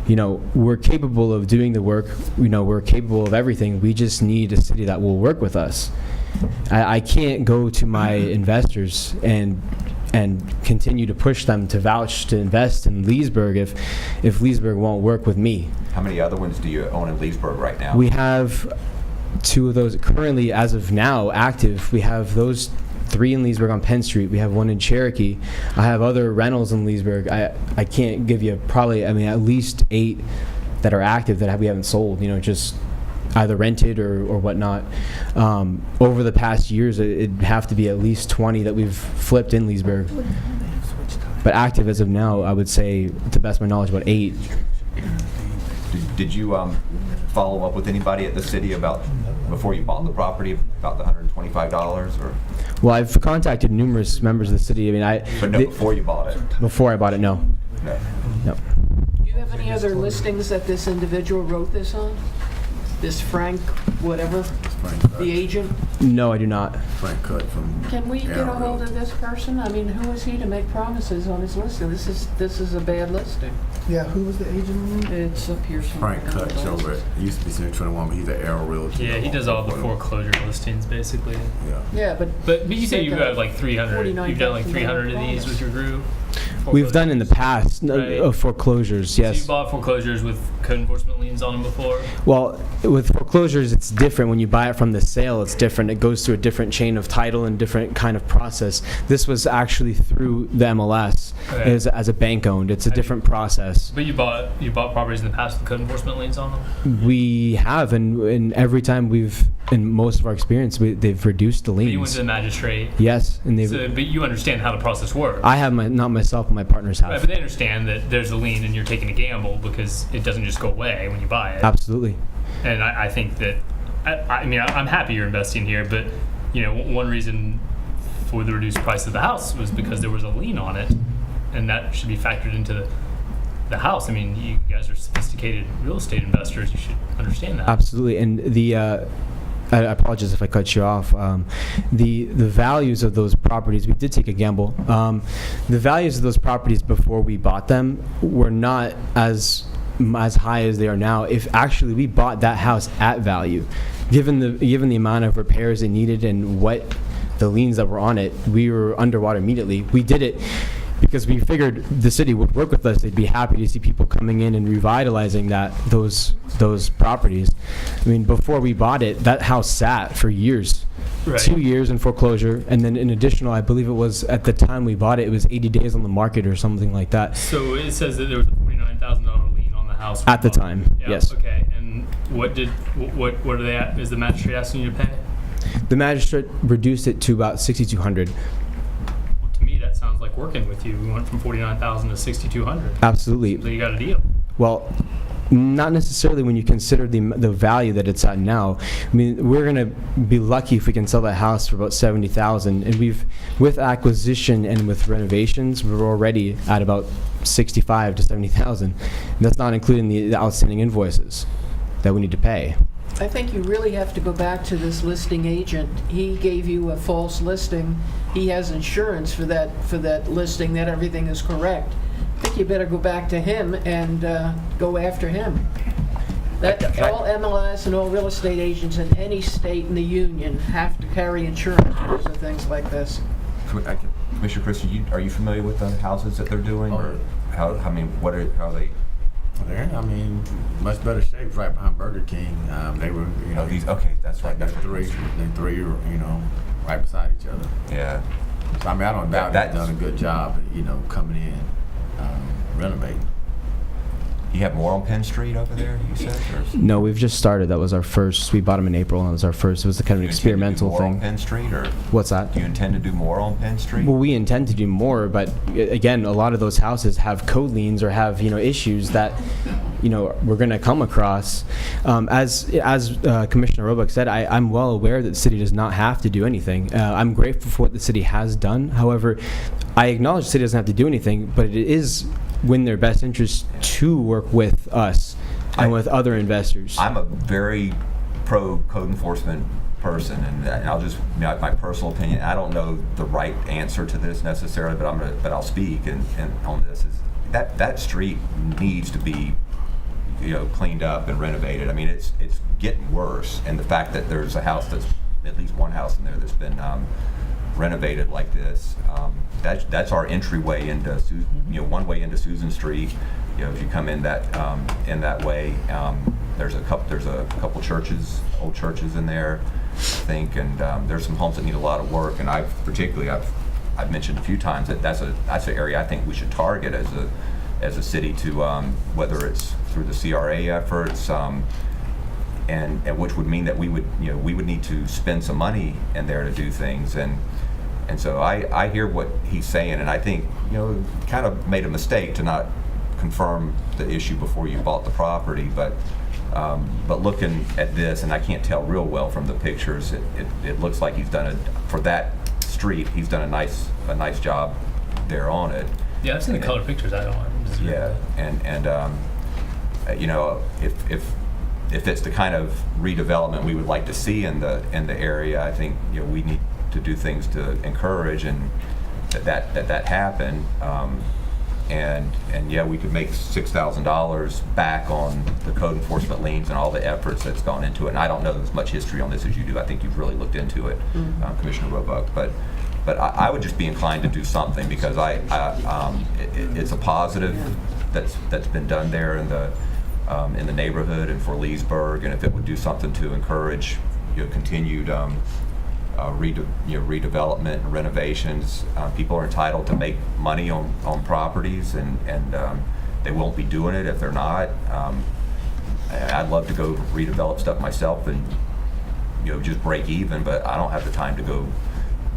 you know, we're capable of doing the work. You know, we're capable of everything. We just need a city that will work with us. I can't go to my investors and continue to push them to vouch to invest in Leesburg if Leesburg won't work with me. How many other ones do you own in Leesburg right now? We have 2 of those currently, as of now, active. We have those 3 in Leesburg on Penn Street. We have 1 in Cherokee. I have other rentals in Leesburg. I can't give you probably, I mean, at least 8 that are active that we haven't sold, you know, just either rented or whatnot. Over the past years, it'd have to be at least 20 that we've flipped in Leesburg. But active as of now, I would say, to the best of my knowledge, about 8. Did you follow up with anybody at the city about, before you bought the property, about the $125 or? Well, I've contacted numerous members of the city. I mean, But no, before you bought it? before I bought it, no. No. No. Do you have any other listings that this individual wrote this on? This Frank, whatever, the agent? No, I do not. Frank Cut from. Can we get a hold of this person? I mean, who is he to make promises on his listing? This is a bad listing. Yeah, who was the agent? It's up here somewhere. Frank Cut over. It used to be Center 21, but he's an Arrow Realty. Yeah, he does all the foreclosure listings basically. Yeah. Yeah, But you say you've got like 300. You've done like 300 of these with your group. We've done in the past Right. foreclosures, So yes. you bought foreclosures with code enforcement liens on them before. Well, with foreclosures, it's different. When you buy it from the sale, it's different. It goes through a different chain of title and different kind of process. This was actually through the MLS Okay. as a bank owned. It's a different process. But you bought properties in the past with code enforcement liens on them. We have, and every time in most of our experience, they've reduced the But you went liens. to the magistrate. Yes, and they've. So, but you understand how the process works. I have not myself, but my partners Right, have. but they understand that there's a lien and you're taking a gamble because it doesn't just go away when you buy it. Absolutely. And I think that, I mean, I'm happy you're investing here, but, you know, one reason for the reduced price of the house was because there was a lien on it, and that should be factored into the house. I mean, you guys are sophisticated real estate investors. You should understand that. Absolutely, and I apologize if I cut you off. The values of those properties, we did take a gamble. The values of those properties before we bought them were not as high as they are now. If actually we bought that house at value, given the amount of repairs it needed and what the liens that were on it, we were underwater immediately. We did it because we figured the city would work with us. They'd be happy to see people coming in and revitalizing those properties. I mean, before we bought it, that house sat for years. Right. 2 years in foreclosure, and then in additional, I believe it was at the time we bought it, it was 80 days on the market or something like that. So it says that there was a $49,000 lien on the house. At the time, Yeah, yes. Okay, and what are they at? Is the magistrate asking you to pay? The magistrate reduced it to about $6,200. Well, to me, that sounds like working with you. We went from $49,000 to $6,200. Absolutely. So you got a deal. Well, not necessarily when you consider the value that it's at now. I mean, we're going to be lucky if we can sell that house for about $70,000, and with acquisition and with renovations, we're already at about $65,000 to $70,000. And that's not including the outstanding invoices that we need to pay. I think you really have to go back to this listing agent. He gave you a false listing. He has insurance for that listing that everything is correct. I think you better go back to him and go after him. All MLS and all real estate agents in any state in the union have to carry insurance because of things like this. Commissioner Christie, are you familiar with the houses that they're doing, or how are they? They're, I mean, much better shape right behind Burger King. They were, you know, Okay, that's right. they're three, you know, right beside each other. Yeah. So I mean, I don't doubt That's- they've done a good job, you know, coming in, renovating. You have more on Penn Street over there, you said? Or No, we've just started. That was our first. We bought them in April, and that was our first. It was a kind of an experimental more on thing. Penn Street, or What's that? do you intend to do more on Penn Street? Well, we intend to do more, but again, a lot of those houses have code liens or have issues that we're going to come across. As Commissioner Roebuck said, I'm well aware that the city does not have to do anything. I'm grateful for what the city has done. However, I acknowledge the city doesn't have to do anything, but it is in their best interest to work with us and with other investors. I'm a very pro code enforcement person, and I'll just my personal opinion. I don't know the right answer to this necessarily, but I'll speak and on this is that street needs to be cleaned up and renovated. I mean, it's getting worse, and the fact that there's a house that's at least one house in there that's been renovated like this. That's our entryway into one way into Susan Street. If you come in that way, there's a couple churches, old churches in there, I think, and there's some homes that need a lot of work. And I've mentioned a few times that that's an area I think we should target as a city to whether it's through the CRA efforts. And which would mean that we would need to spend some money in there to do things, and so I hear what he's saying, and I think kind of made a mistake to not confirm the issue before you bought the property, but looking at this, and I can't tell real well from the pictures, it looks like he's done for that street. He's done a nice job there on it. Yeah, I've seen the color pictures. I don't disagree. Yeah, and if it's the kind of redevelopment we would like to see in the area, I think we need to do things to encourage and that happen. And yeah, we could make $6,000 back on the code enforcement liens and all the efforts that's gone into it. And I don't know as much history on this as you do. I think you've really looked into it, Commissioner Roebuck. But I would just be inclined to do something because it's a positive that's been done there in the neighborhood and for Leesburg, and if it would do something to encourage continued redevelopment and renovations, people are entitled to make money on properties, and they won't be doing it if they're not. I'd love to go redevelop stuff myself and just break even, but I don't have the time to go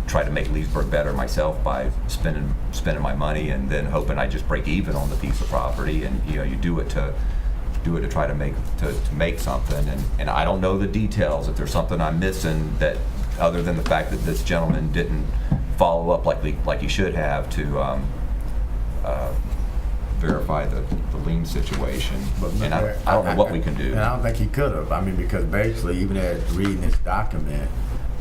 try to make Leesburg better myself by spending my money and then hoping I just break even on the piece of property. And you do it to try to make something, and I don't know the details. If there's something I'm missing that other than the fact that this gentleman didn't follow up like he should have to verify the lien situation. And I Mayor, don't know what we can do. And I don't think he could have. I mean, because basically, even at reading this document,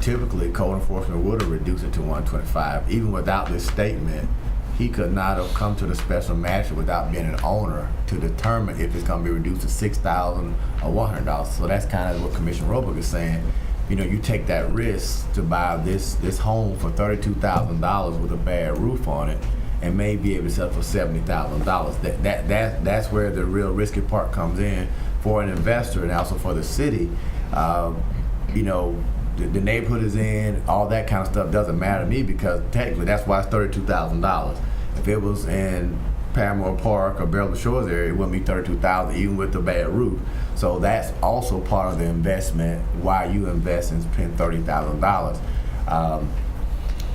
typically code enforcement would have reduced it to 125. Even without this statement, he could not have come to the special magistrate without being an owner to determine if it's going to be reduced to $6,000 or $100. So that's kind of what Commissioner Roebuck is saying. You know, you take that risk to buy this home for $32,000 with a bad roof on it, and may be able to sell it for $70,000. That's where the real risky part comes in for an investor and also for the city. You know, the neighborhood is in, all that kind of stuff doesn't matter to me because technically that's why it's $32,000. If it was in Paramore Park or Beverly Shores area, it wouldn't be $32,000 even with the bad roof. So that's also part of the investment why you invest in spend $30,000.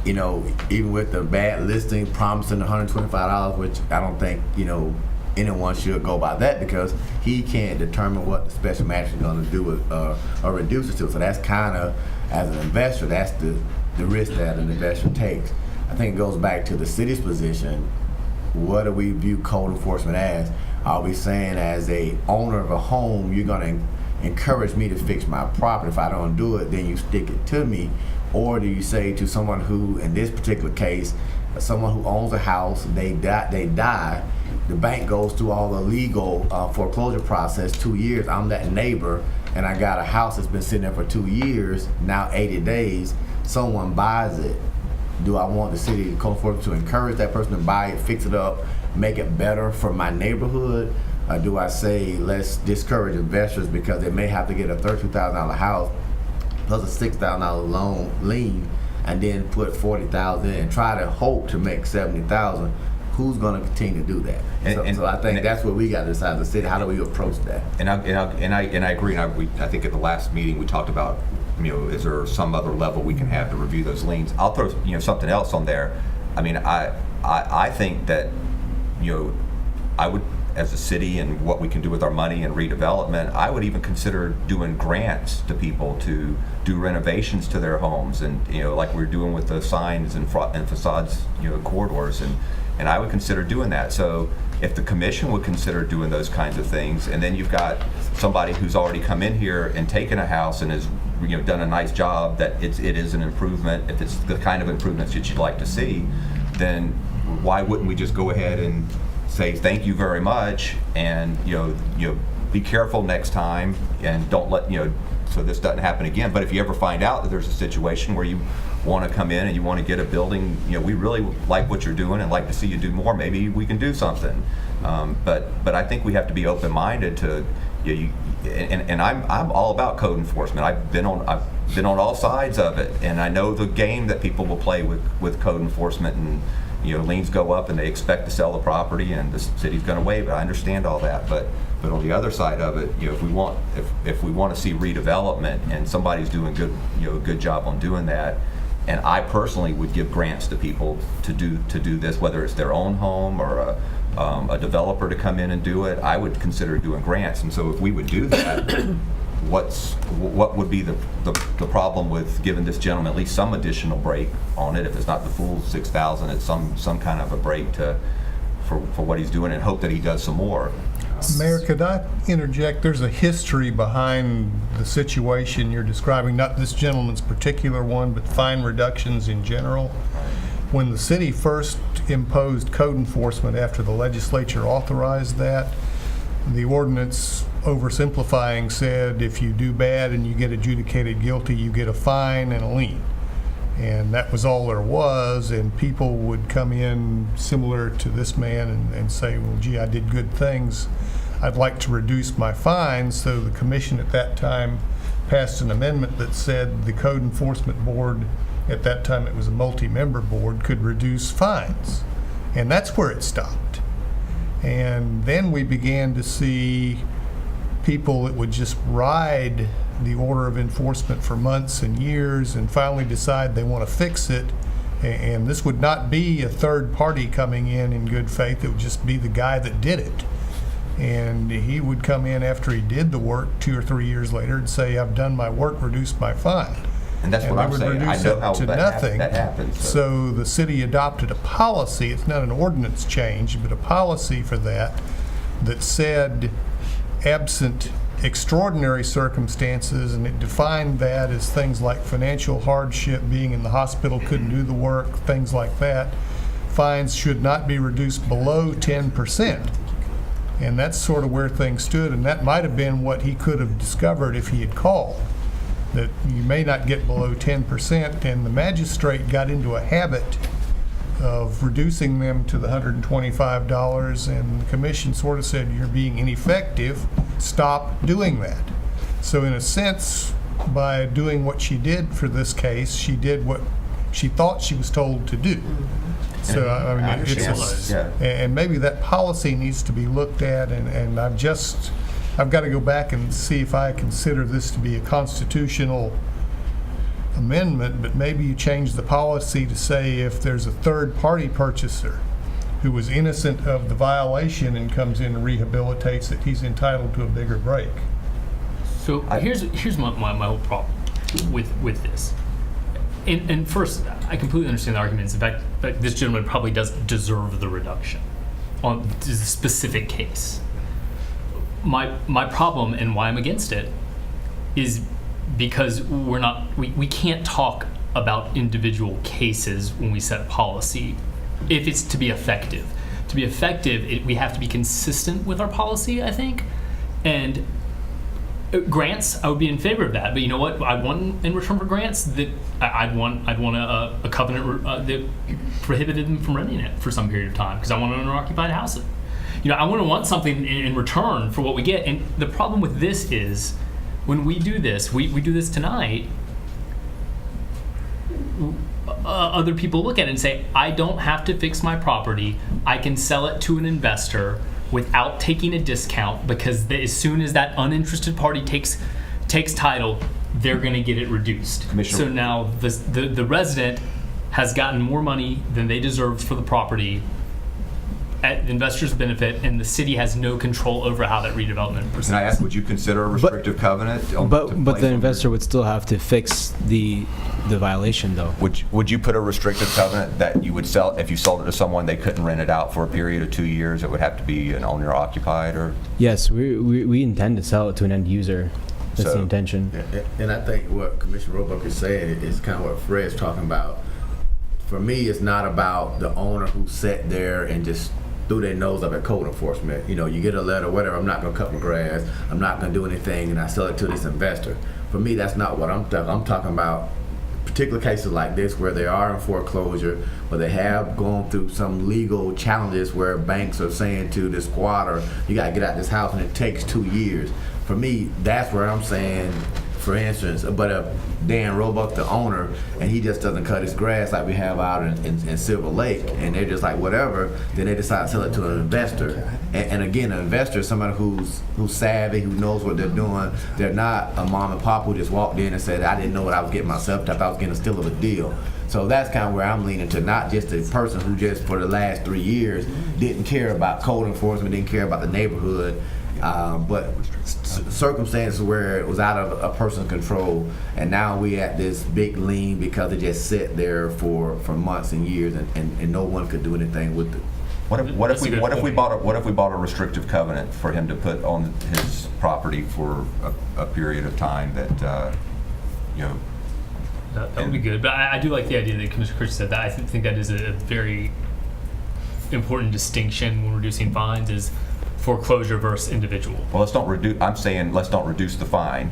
You know, even with the bad listing promising $125, which I don't think, you know, anyone should go by that because he can't determine what the special magistrate is going to do with, or reduce it to. So that's kind of, as an investor, that's the risk that an investor takes. I think it goes back to the city's position. What do we view code enforcement as? Are we saying as a owner of a home, you're going to encourage me to fix my property? If I don't do it, then you stick it to me. Or do you say to someone who, in this particular case, someone who owns a house, they die, the bank goes through all the legal foreclosure process, 2 years, I'm that neighbor, and I got a house that's been sitting there for 2 years, now 80 days, someone buys it. Do I want the city code enforcement to encourage that person to buy it, fix it up, make it better for my neighborhood? Or do I say let's discourage investors because they may have to get a $32,000 house plus a $6,000 loan lien, and then put $40,000 in and try to hope to make $70,000? Who's going to continue to do that? So I think that's what we got to decide as a city. How do we approach that? And I agree. And I think at the last meeting we talked about, you know, is there some other level we can have to review those liens? I'll throw, you know, something else on there. I mean, I think that, you know, I would, as a city and what we can do with our money and redevelopment, I would even consider doing grants to people to do renovations to their homes, and, you know, like we're doing with the signs and facades, you know, corridors, and I would consider doing that. So if the commission would consider doing those kinds of things, and then you've got somebody who's already come in here and taken a house and has, you know, done a nice job, that it is an improvement, if it's the kind of improvements that you'd like to see, then why wouldn't we just go ahead and say thank you very much, and you know be careful next time, and don't let, you know, so this doesn't happen again. But if you ever find out that there's a situation where you want to come in and you want to get a building, you know, we really like what you're doing and like to see you do more, maybe we can do something. But I think we have to be open-minded to, you know, and I'm all about code enforcement. I've been on all sides of it, and I know the game that people will play with code enforcement, and, you know, liens go up and they expect to sell the property and the city's going to waive it. I understand all that, but on the other side of it, you know, if we want to see redevelopment and somebody's doing a good job on doing that, and I personally would give grants to people to do this, whether it's their own home or a developer to come in and do it, I would consider doing grants. And so if we would do that, what would be the problem with giving this gentleman at least some additional break on it? If it's not the full $6,000, it's some kind of a break for what he's doing, and hope that he does some more. Mayor, could I interject? There's a history behind the situation you're describing, not this gentleman's particular one, but fine reductions in general. When the city first imposed code enforcement after the legislature authorized that, the ordinance, oversimplifying, said if you do bad and you get adjudicated guilty, you get a fine and a lien. And that was all there was, and people would come in similar to this man and say, well, gee, I did good things. I'd like to reduce my fines. So the commission at that time passed an amendment that said the code enforcement board, at that time it was a multi-member board, could reduce fines. And that's where it stopped. And then we began to see people that would just ride the order of enforcement for months and years and finally decide they want to fix it. And this would not be a third party coming in good faith. It would just be the guy that did it. And he would come in after he did the work 2 or 3 years later and say, I've done my work, reduced my fine. And that's what I I'm would saying. I reduce know it how to that nothing. that happens. So the city adopted a policy, it's not an ordinance change, but a policy for that said, absent extraordinary circumstances, and it defined that as things like financial hardship, being in the hospital, couldn't do the work, things like that, fines should not be reduced below 10%. And that's sort of where things stood, and that might have been what he could have discovered if he had called, that you may not get below 10%, and the magistrate got into a habit of reducing them to the $125, and the commission sort of said, you're being ineffective, stop doing that. So in a sense, by doing what she did for this case, she did what she thought she was told to do. So, I mean, I it's understand. and maybe that policy needs to be looked at, and I've got to go back and see if I consider this to be a constitutional amendment, but maybe you change the policy to say if there's a third-party purchaser who was innocent of the violation and comes in and rehabilitates it, he's entitled to a bigger break. So here's my whole problem with this. And first, I completely understand the arguments. In fact, this gentleman probably does deserve the reduction on this specific case. My problem and why I'm against it is because we can't talk about individual cases when we set policy if it's to be effective. To be effective, we have to be consistent with our policy, I think. And grants, I would be in favor of that. But you know what? I'd want in return for grants that I'd want a covenant that prohibited them from renting it for some period of time because I want an owner-occupied house. You know, I want something in return for what we get. And the problem with this is when we do this, we do this tonight. Other people look at it and say, I don't have to fix my property. I can sell it to an investor without taking a discount because as soon as that uninterested party takes title, they're going to get it reduced. Commissioner- So now the resident has gotten more money than they deserved for the property at the investor's benefit, and the city has no control over how that redevelopment proceeds. Can I ask, would you consider a restrictive covenant? to But place the on investor would still have to fix the violation, though. Would you put a restrictive covenant that you would sell, if you sold it to someone, they couldn't rent it out for a period of 2 years? It would have to be an owner occupied, or? Yes, we intend to sell it to an end user. That's the So- intention. And I think what Commissioner Roebuck is saying is kind of what Fred's talking about. For me, it's not about the owner who sat there and just threw their nose up at code enforcement. You know, you get a letter, whatever, I'm not going to cut my grass, I'm not going to do anything, and I sell it to this investor. For me, that's not what I'm talking about particular cases like this where they are in foreclosure, where they have gone through some legal challenges where banks are saying to the squatter, you got to get out this house, and it takes 2 years. For me, that's where I'm saying, for instance, but if Dan Roebuck, the owner, and he just doesn't cut his grass like we have out in Silver Lake, and they're just like whatever, then they decide to sell it to an investor. And again, an investor is somebody who's savvy, who knows what they're doing. They're not a mom and pop who just walked in and said, I didn't know what I was getting myself to. I thought I was getting a steal of a deal. So that's kind of where I'm leaning to, not just a person who just for the last 3 years didn't care about code enforcement, didn't care about the neighborhood, but circumstances where it was out of a person's control, and now we at this big lien because it just sat there for months and years, and no one could do anything with it. What if we bought a restrictive covenant for him to put on his property for a period of time that, you know? That would be good, but I do like the idea that Commissioner Christian said that. I think that is a very important distinction when reducing fines is foreclosure versus individual. Well, I'm saying let's don't reduce the fine,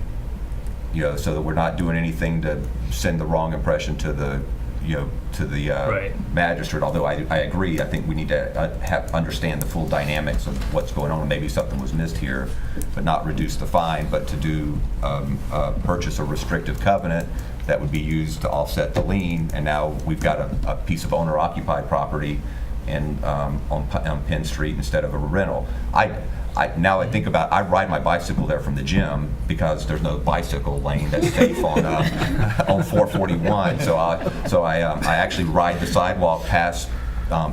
you know, so that we're not doing anything to send the wrong impression to the, you know, to the Right. magistrate. Although I agree, I think we need to understand the full dynamics of what's going on. Maybe something was missed here, but not reduce the fine, but to do purchase a restrictive covenant that would be used to offset the lien. And now we've got a piece of owner-occupied property on Penn Street instead of a rental. Now I think about, I ride my bicycle there from the gym because there's no bicycle lane that's safe on 441. So I actually ride the sidewalk past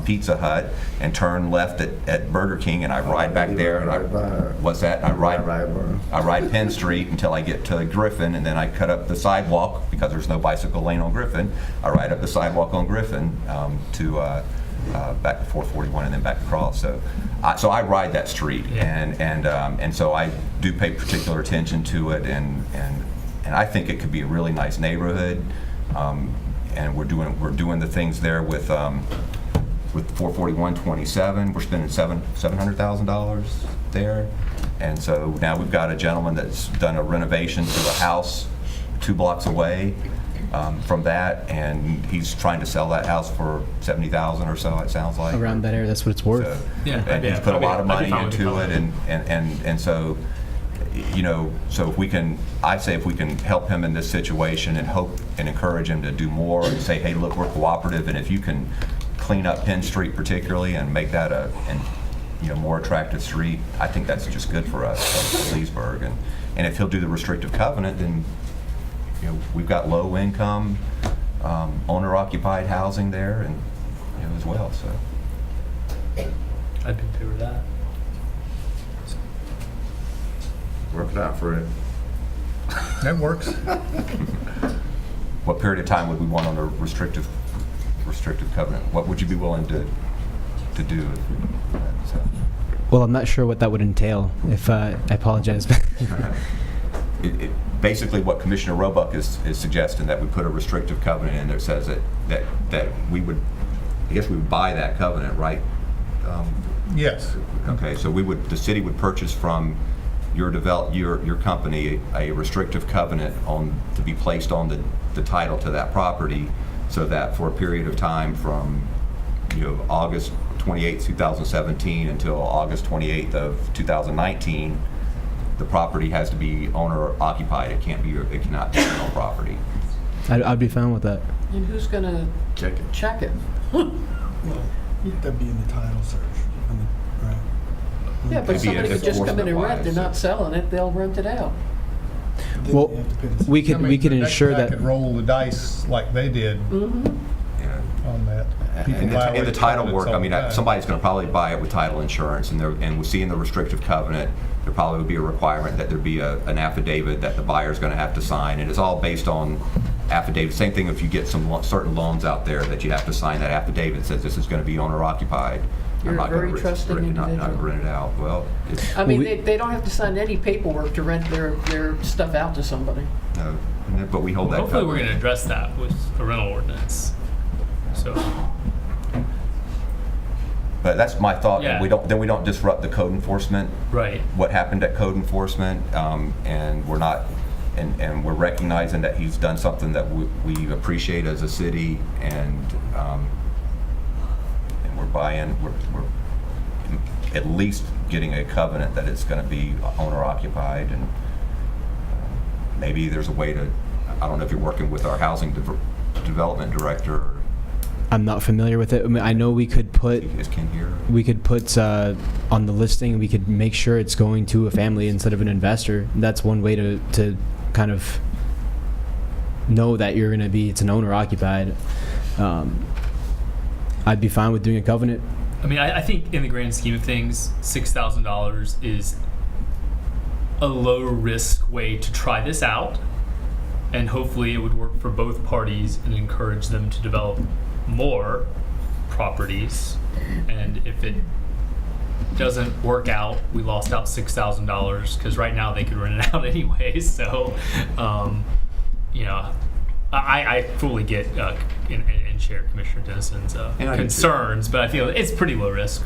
Pizza Hut and turn left at Burger King, and I ride back there. And Right by her. what's that? I ride Penn Street until I get to Griffin, and then I cut up the sidewalk because there's no bicycle lane on Griffin. I ride up the sidewalk on Griffin to back to 441 and then back across. So I ride that street, and so I do pay particular attention to it, and I think it could be a really nice neighborhood. And we're doing the things there with 44127. We're spending $700,000 there, and so now we've got a gentleman that's done a renovation to a house 2 blocks away from that, and he's trying to sell that house for $70,000 or so. It sounds like Around that area, that's what it's worth. So, Yeah, and he's put a lot of money into it, and so, so if we can, I say if we can help him in this situation and hope and encourage him to do more and say, hey, look, we're cooperative, and if you can clean up Penn Street particularly and make that a more attractive street, I think that's just good for us, for Leesburg. And if he'll do the restrictive covenant, then we've got low income owner occupied housing there, and as well. So I'd be in favor of that. Work it out for it. That works. what period of time would we want on a restrictive covenant? What would you be willing to do? So. Well, I'm not sure what that would entail. If I apologize. Basically, what Commissioner Roebuck is suggesting, that we put a restrictive covenant in there, says that we would, I guess we would buy that covenant, right? Yes. Okay, so the city would purchase from your company a restrictive covenant to be placed on the title to that property, so that for a period of time from August 28th, 2017 until August 28th of 2019, the property has to be owner occupied. It cannot be rental property. I'd be fine with that. And who's going to Check it. check it? That'd be in the title search. Right. Yeah, but Maybe somebody could just come in and rent. They're enforcement-wise. not selling it, they'll rent it out. Then Well, you have to pay the- we could ensure that that. could roll the dice like they did Yeah. on that. People In violate the title covenants work, all I mean, the time. somebody's going to probably buy it with title insurance, and we see in the restrictive covenant, there probably would be a requirement that there be an affidavit that the buyer's going to have to sign, and it's all based on affidavit. Same thing if you get some certain loans out there that you have to sign that affidavit that says this is going to be owner occupied. You're I'm a not gonna very trusting not individual. rent it out. Well, I mean, we- they don't have to sign any paperwork to rent their stuff out to somebody. no, but we hold that Hopefully, we're covenant. going to address that with a rental ordinance. So, But that's my thought. Yeah. We don't disrupt the code enforcement. right. What happened at code enforcement, and we're not, and we're recognizing that he's done something that we appreciate as a city, and we're buying, we're at least getting a covenant that it's going to be owner occupied, and maybe there's a way to, I don't know if you're working with our housing development director, or I'm not familiar with it. I mean, I know we could put is Ken here? on the listing. We could make sure it's going to a family instead of an investor. That's one way to kind of know that you're going to be. It's an owner occupied. I'd be fine with doing a covenant. I mean, I think in the grand scheme of things, $6,000 is a low risk way to try this out, and hopefully it would work for both parties and encourage them to develop more properties. And if it doesn't work out, we lost out $6,000, because right now they could rent it out anyway. So, I fully get and share Commissioner Dennison's And I do too. concerns, but I feel it's pretty low risk.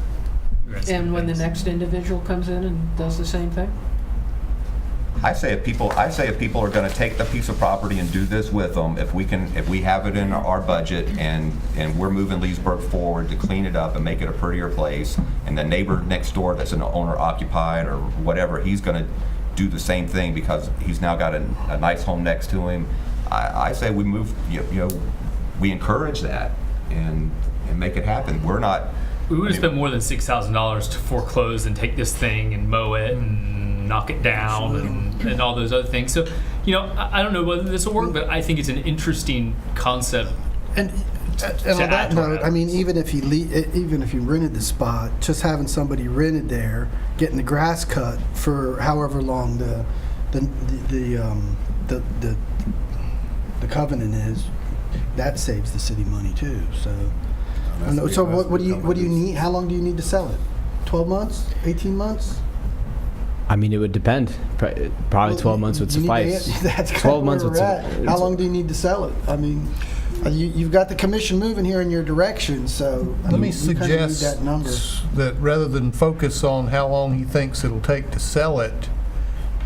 And when the next individual comes in and does the same thing? I say if people are going to take the piece of property and do this with them, if we have it in our budget and we're moving Leesburg forward to clean it up and make it a prettier place, and the neighbor next door that's an owner occupied or whatever, he's going to do the same thing because he's now got a nice home next to him. I say we move, we encourage that and make it happen. We're not. We would have spent more than $6,000 to foreclose and take this thing and mow it and knock it down and all those other things. So, I don't know whether this will work, but I think it's an interesting concept. And And on that add to our note, I mean, evidence. even if you rented the spot, just having somebody rented there, getting the grass cut for however long the covenant is, that saves the city money too. So, I know- so what do you need? How long do you need to sell it? 12 months? 18 months? I mean, it would depend. Probably 12 months would You need to suffice. That's 12 months would would suffice. How long do you need to sell it? I mean, you've got the commission moving here in your direction, so I Let me mean, you kinda need suggest that number. that rather than focus on how long he thinks it'll take to sell it,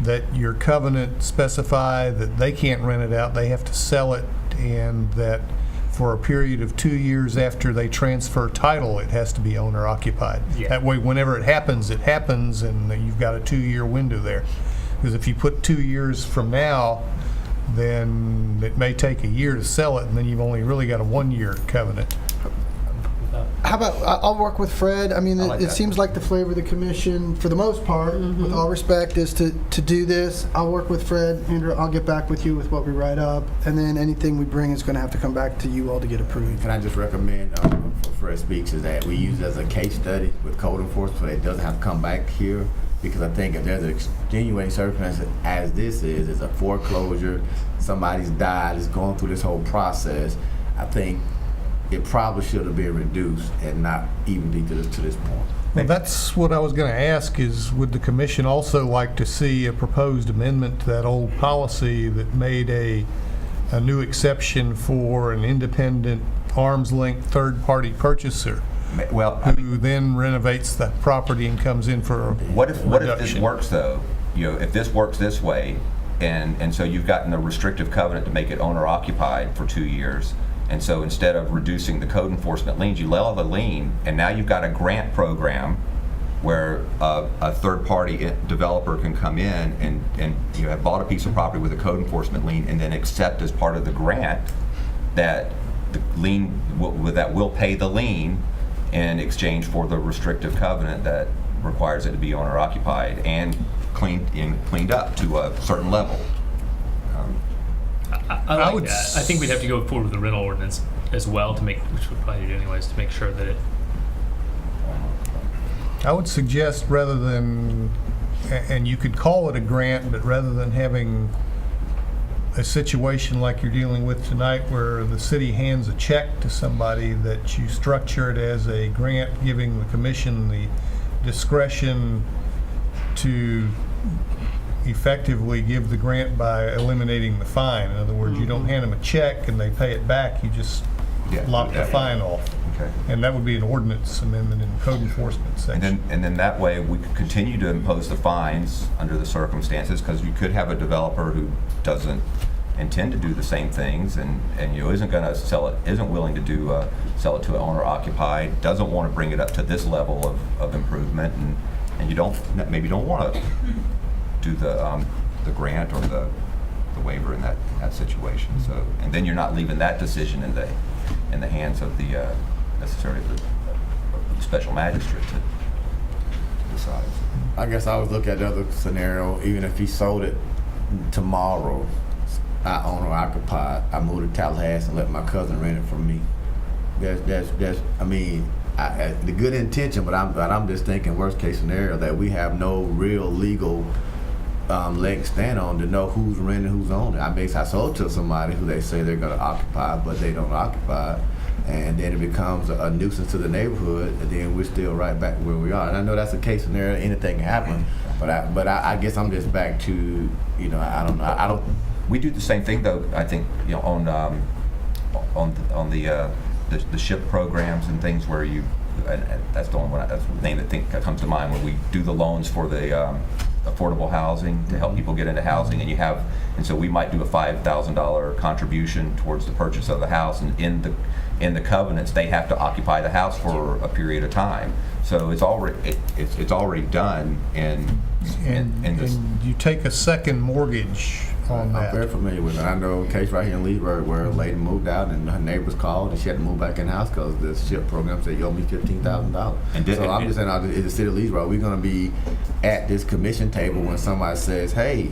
that your covenant specify that they can't rent it out, they have to sell it, and that for a period of 2 years after they transfer title, it has to be owner occupied. Yeah. That way, whenever it happens, and you've got a 2-year window there. Because if you put 2 years from now, then it may take a year to sell it, and then you've only really got a 1-year covenant. How about, I'll work with Fred. I mean, I like it that. seems like the flavor of the commission, for the most part, with all respect, is to do this. I'll work with Fred. Andrew, I'll get back with you with what we write up. And then anything we bring is going to have to come back to you all to get approved. Can I just recommend, for Fred Speaks, is that we use it as a case study with code enforcement, so it doesn't have to come back here? Because I think if there's an extenuating circumstance as this is, it's a foreclosure, somebody's died, is going through this whole process, I think it probably should have been reduced and not even be to this point. Well, that's what I was going to ask, is would the commission also like to see a proposed amendment to that old policy that made a new exception for an independent arm's length third-party purchaser Well, I mean, who then renovates the property and comes in for a what if this reduction? works though? You know, if this works this way, and so you've gotten a restrictive covenant to make it owner occupied for 2 years, and so instead of reducing the code enforcement liens, you lower the lien, and now you've got a grant program where a third-party developer can come in and you have bought a piece of property with a code enforcement lien, and then accept as part of the grant that the lien will pay the lien in exchange for the restrictive covenant that requires it to be owner occupied and cleaned up to a certain level. I I like would that. I think we'd have to go forward with the rental ordinance as well to make, which we'd probably do anyways, to make sure that it. I would suggest rather than, and you could call it a grant, but rather than having a situation like you're dealing with tonight where the city hands a check to somebody, that you structure it as a grant, giving the commission the discretion to effectively give the grant by eliminating the fine. In other words, you don't hand them a check and they pay it back, you just Yeah. lop the fine off. Okay. And that would be an ordinance amendment in the code enforcement section. And then that way, we could continue to impose the fines under the circumstances, because you could have a developer who doesn't intend to do the same things, and isn't going to sell it, isn't willing to do sell it to an owner occupied, doesn't want to bring it up to this level of improvement, and you maybe don't want to do the grant or the waiver in that situation. So, and then you're not leaving that decision in the hands of the necessarily the special magistrate to decide. I guess I would look at the other scenario, even if he sold it tomorrow, I own or occupied, I move to Tallahassee and let my cousin rent it from me. That's I mean, the good intention, but I'm just thinking worst case scenario that we have no real legal leg to stand on to know who's renting, who's owning. I sold to somebody who they say they're going to occupy, but they don't occupy, and then it becomes a nuisance to the neighborhood, and then we're still right back where we are. And I know that's a case scenario, anything can happen, but I guess I'm just back to, I don't know. We do the same thing though. I think on the SHIP programs and things where and that's the one. That's the name that comes to mind when we do the loans for the affordable housing to help people get into housing, and so we might do a $5,000 contribution towards the purchase of the house, and in the covenants they have to occupy the house for a period of time. So it's already done in this. And you take a second mortgage on I'm very that. familiar with it. I know a case right here in Leesburg where a lady moved out and her neighbors called and she had to move back in the house because the SHIP program said you owe me $15,000. So I'm just saying, in the city of Leesburg, we're going to be at this commission table when somebody says, hey,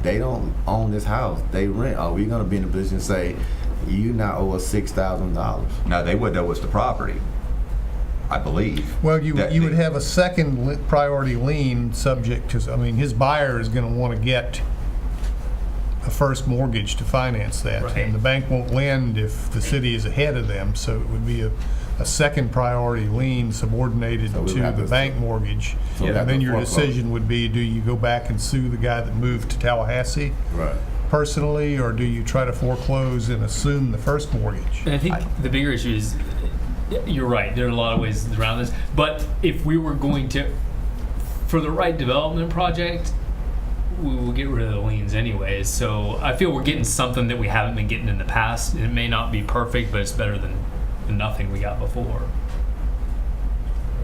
they don't own this house, they rent. Are we going to be in a position to say, You now owe us $6,000. No, they would owe us the property, I believe. Well, you That would they- have a second priority lien subject to, I mean, his buyer is going to want to get a first mortgage to finance that. Right. And the bank won't lend if the city is ahead of them, so it would be a second priority lien subordinated So we would to have the to- bank mortgage. So we'd have And then to your foreclose. decision would be, do you go back and sue the guy that moved to Tallahassee Right. personally, or do you try to foreclose and assume the first mortgage? And I think the bigger issue is, you're right, there are a lot of ways around this, but if we were going to, for the right development project, we will get rid of the liens anyways. So I feel we're getting something that we haven't been getting in the past. It may not be perfect, but it's better than nothing we got before.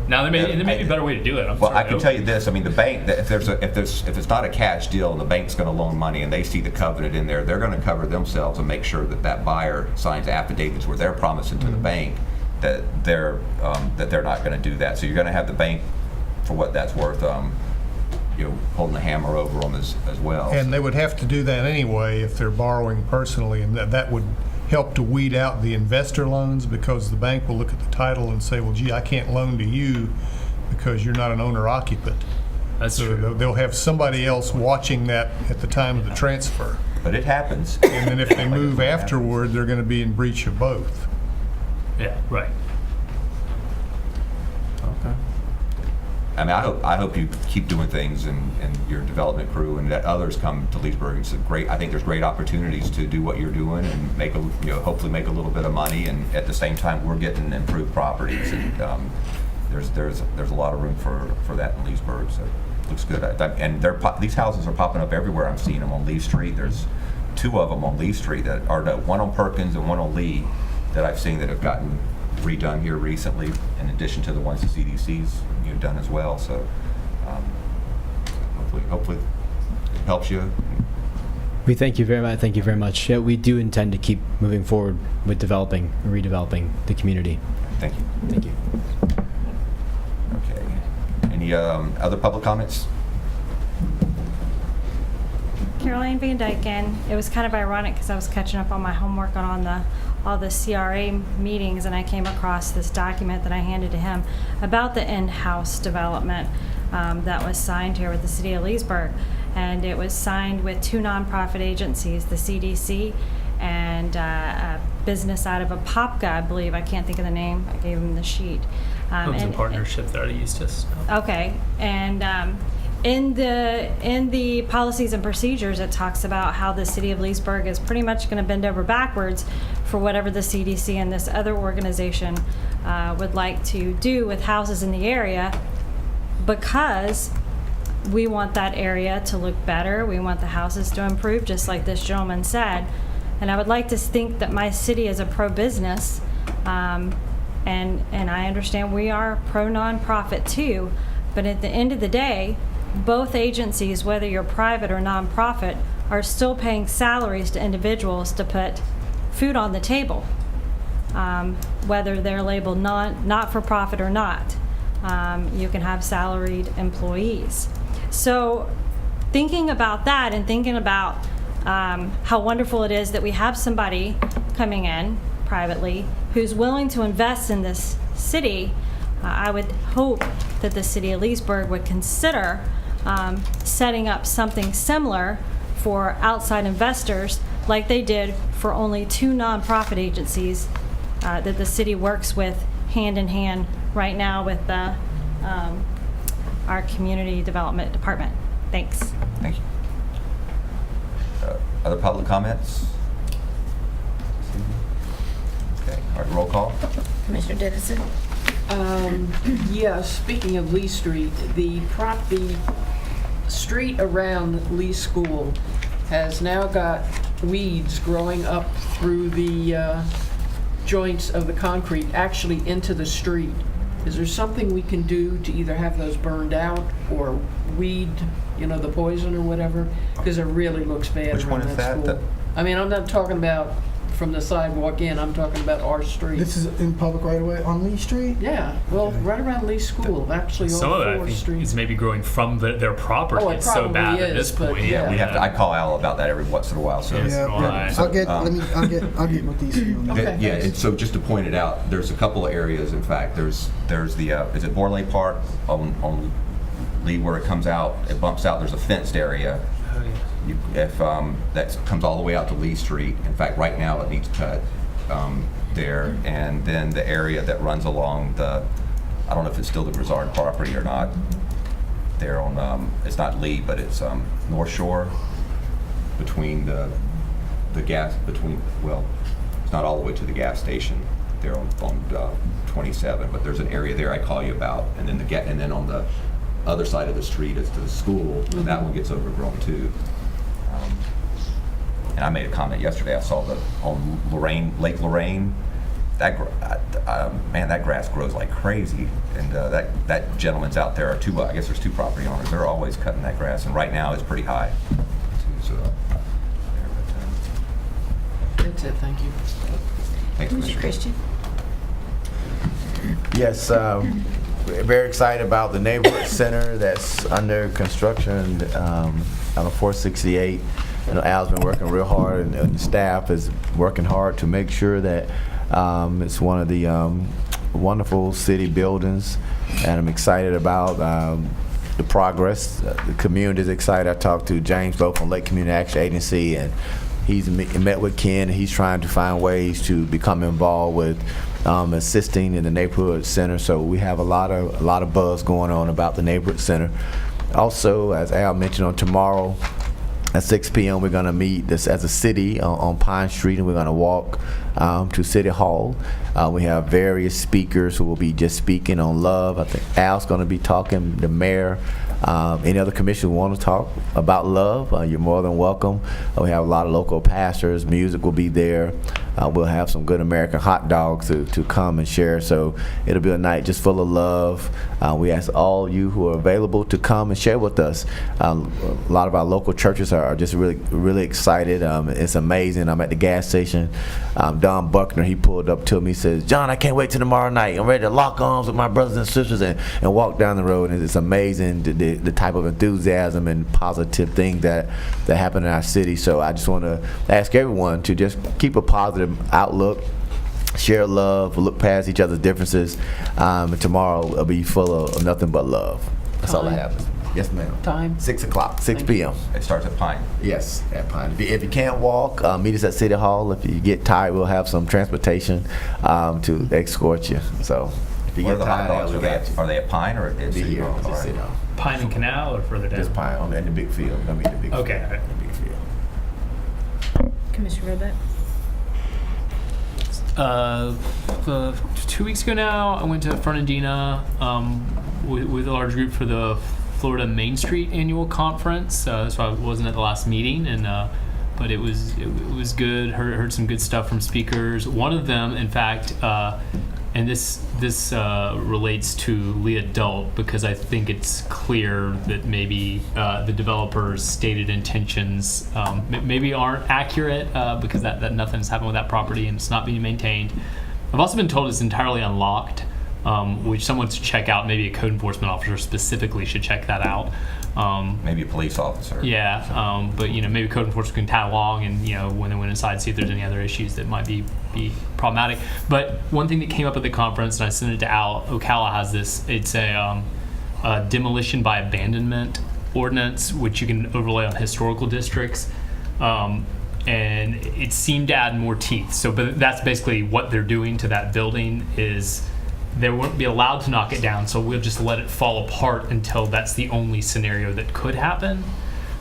Now there may be a better way to do it. Well, I can tell you this, I mean, the bank, if it's not a cash deal and the bank's gonna loan money and they see the covenant in there, they're gonna cover themselves and make sure that that buyer signs affidavits where they're promising to the bank that they're not gonna do that. So you're gonna have the bank, for what that's worth, holding the hammer over them as well. And they would have to do that anyway if they're borrowing personally, and that would help to weed out the investor loans, because the bank will look at the title and say, well, gee, I can't loan to you because you're not an owner occupant. That's So true. they'll have somebody else watching that at the time of the transfer. But it happens. And then if they move afterward, they're going to be in breach of both. Yeah, right. Okay. I mean, I hope you keep doing things and your development crew and that others come to Leesburg. It's I think there's great opportunities to do what you're doing and hopefully make a little bit of money, and at the same time we're getting improved properties, and there's a lot of room for that in Leesburg. So it looks good. And these houses are popping up everywhere. I'm seeing them on Lee Street. There's 2 of them on Lee Street one on Perkins and one on Lee that I've seen that have gotten redone here recently, in addition to the ones the CDC's done as well. So hopefully it helps you. We thank you very much. Thank you very much. Yeah, we do intend to keep moving forward with developing and redeveloping the community. Thank you. Thank you. Okay. Any other public comments? Caroline Van Dyken. It was kind of ironic because I was catching up on my homework on all the CRA meetings, and I came across this document that I handed to him about the in-house development that was signed here with the city of Leesburg. And it was signed with 2 nonprofit agencies, the CDC and a business out of Apopka, I believe. I can't think of the name. I gave him the sheet. It was a partnership that already used us. Okay, and in the policies and procedures, it talks about how the city of Leesburg is pretty much going to bend over backwards for whatever the CDC and this other organization would like to do with houses in the area, because we want that area to look better. We want the houses to improve, just like this gentleman said. And I would like to think that my city is a pro-business, and I understand we are pro-nonprofit too, but at the end of the day, both agencies, whether you're private or nonprofit, are still paying salaries to individuals to put food on the table, whether they're labeled not-for-profit or not. You can have salaried employees. So thinking about that and thinking about how wonderful it is that we have somebody coming in privately who's willing to invest in this city, I would hope that the city of Leesburg would consider setting up something similar for outside investors, like they did for only 2 nonprofit agencies that the city works with hand in hand right now with our community development department. Thanks. Thank you. Other public comments? Okay, all right, roll call. Commissioner Dennison. Yeah, speaking of Lee Street, the street around Lee School has now got weeds growing up through the joints of the concrete, actually into the street. Is there something we can do to either have those burned out or weed, the poison or whatever? Because it really looks bad Which one around is that that? school. I mean, I'm not talking about from the sidewalk in, I'm talking about our street. This is in public right away on Lee Street? Yeah, well, right around Lee School, actually all Some of it, I four think, streets. is maybe growing from their property. Oh, it It's so probably bad at is, this but point. yeah. We have to, I call Al about that every once in a while, so. Yes. Yeah, Right. I'll get, Um, I'll get with these. on that. Okay. Yeah, and so just to point it out, there's a couple of areas, in fact, there's the, is it Borley Park on Lee where it comes out, it bumps out, there's a fenced area. Oh, yeah. If that comes all the way out to Lee Street, in fact, right now it needs cut there, and then the area that runs along the, I don't know if it's still the Grizzard property or not, there on, it's not Lee, but it's North Shore, between the gas, well, it's not all the way to the gas station there on 27, but there's an area there I call you about, and then and then on the other side of the street is to the school, and that one gets overgrown too. And I made a comment yesterday, I saw on Lake Lorraine, that man, that grass grows like crazy, and that gentleman's out there, I guess there's two property owners, they're always cutting that grass, and right now it's pretty high. So, That's it, thank you. thanks, Mr. Commissioner. Christian? Yes, we're very excited about the neighborhood center that's under construction on 468. You know, Al's been working real hard, and the staff is working hard to make sure that it's one of the wonderful city buildings, and I'm excited about the progress. The community is excited. I talked to James Bowe from Lake Community Action Agency, and he's met with Ken. He's trying to find ways to become involved with assisting in the neighborhood center. So we have a lot of buzz going on about the neighborhood center. Also, as Al mentioned, on tomorrow at 6 p.m. we're going to meet this as a city on Pine Street, and we're going to walk to City Hall. We have various speakers who will be just speaking on love. I think Al's going to be talking, the mayor. Any other commission who want to talk about love, you're more than welcome. We have a lot of local pastors. Music will be there. We'll have some good American hot dogs to come and share. So it'll be a night just full of love. We ask all you who are available to come and share with us. A lot of our local churches are just really excited. It's amazing. I'm at the gas station. Don Buckner, he pulled up to me, says, "John, I can't wait till tomorrow night. I'm ready to lock arms with my brothers and sisters and walk down the road." And it's amazing the type of enthusiasm and positive things that happen in our city. So I just want to ask everyone to just keep a positive outlook, share love, look past each other's differences. And tomorrow will be full of nothing but love. That's all I Time. have. Yes, ma'am. Time? 6 o'clock, 6 Thank you. p.m. It starts at Pine. Yes, at Pine. If you can't walk, meet us at City Hall. If you get tired, we'll have some transportation to escort you. So if you Where are get the hot tired, dogs? we got you. Are they at Pine or at Be City here Hall? at All City right. Hall. Pine and Canal or further down? Just Pine, in the big field. I mean the big field. Okay. The big field. Commissioner Roebuck? 2 weeks ago now, I went to Fernandina with a large group for the Florida Main Street Annual Conference. That's why I wasn't at the last meeting, and but it was good. Heard some good stuff from speakers. One of them, in fact, and this relates to Lee Adult, because I think it's clear that maybe the developer's stated intentions maybe aren't accurate, because that nothing's happened with that property and it's not being maintained. I've also been told it's entirely unlocked, which someone should check out. Maybe a code enforcement officer specifically should check that out. Maybe a police officer. Yeah, but maybe code enforcement can tag along and when they went inside, see if there's any other issues that might be problematic. But one thing that came up at the conference, and I sent it to Al, Ocala has this. It's a demolition by abandonment ordinance, which you can overlay on historical districts. And it seemed to add more teeth. But that's basically what they're doing to that building is they won't be allowed to knock it down, so we'll just let it fall apart until that's the only scenario that could happen.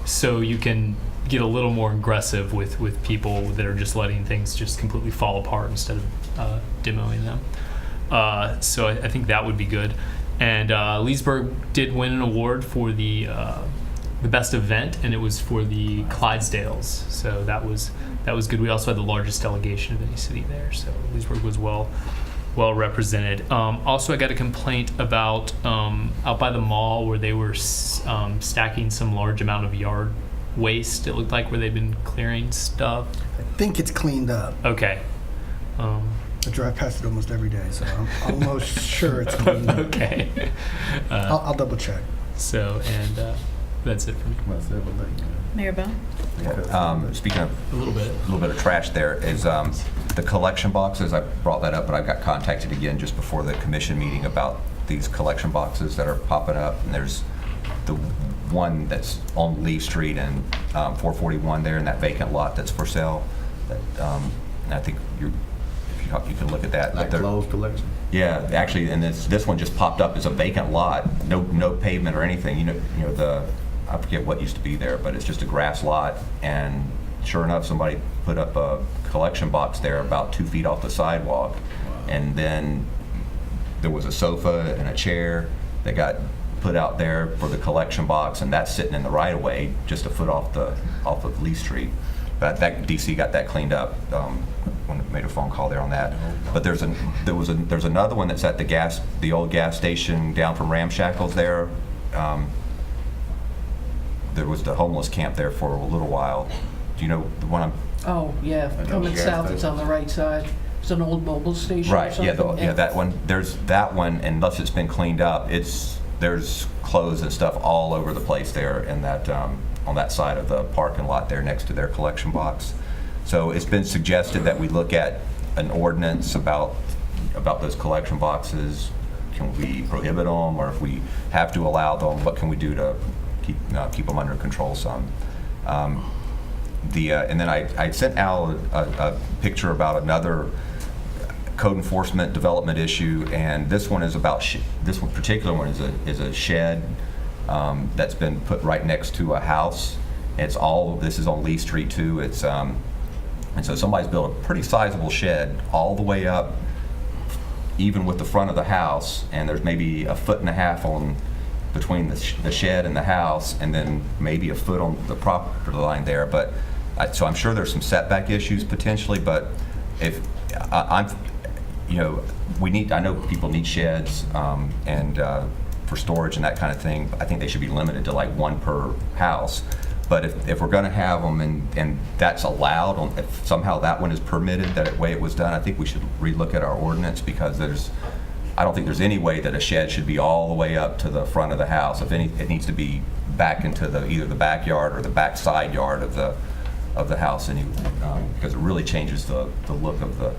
So you can get a little more aggressive with people that are just letting things just completely fall apart instead of demoing them. So I think that would be good. And Leesburg did win an award for the best event, and it was for the Clydesdales. So that was good. We also had the largest delegation of any city there, so Leesburg was well represented. Also, I got a complaint about out by the mall where they were stacking some large amount of yard waste, it looked like, where they've been clearing stuff. I think it's cleaned up. Okay. I drive past it almost every day, so I'm almost sure it's cleaned up. Okay. I'll double check. So, and that's it for me. Mayor Bell? Speaking of A little bit. a little bit of trash, there is the collection boxes. I brought that up, but I got contacted again just before the commission meeting about these collection boxes that are popping up. And there's the one that's on Lee Street and 441 there in that vacant lot that's for sale. That, and I think you can look at that. Like But they're- closed collection? Yeah, actually, and this one just popped up as a vacant lot, no pavement or anything. You know I forget what used to be there, but it's just a grass lot. And sure enough, somebody put up a collection box there about 2 feet off the sidewalk, and then there was a sofa and a chair that got put out there for the collection box, and that's sitting in the right of way, just a foot off of Lee Street. But that DC got that cleaned up when I made a phone call there on that. But there's another one that's at the old gas station down from Ramshackles there. There was the homeless camp there for a little while. Do you know the one I'm? Oh, yeah, coming gas south, it's on the right side. It's an old mobile station or Right, yeah, something. yeah, that one. There's that one, and unless it's been cleaned up, there's clothes and stuff all over the place there in that on that side of the parking lot there next to their collection box. So it's been suggested that we look at an ordinance about those collection boxes. Can we prohibit them, or if we have to allow them, what can we do to keep them under control some? And then I sent Al a picture about another code enforcement development issue, and this one is about this one particular one is a shed that's been put right next to a house. This is on Lee Street too. And so somebody's built a pretty sizable shed all the way up, even with the front of the house, and there's maybe 1.5 feet on between the shed and the house, and then maybe a foot on the property line there. But so I'm sure there's some setback issues potentially. But if I know people need sheds and for storage and that kind of thing. I think they should be limited to like one per house. But if we're going to have them and that's allowed, if somehow that one is permitted, that way it was done, I think we should relook at our ordinance, because I don't think there's any way that a shed should be all the way up to the front of the house. If any, it needs to be back into either the backyard or the back side yard of the house, because it really changes the look of the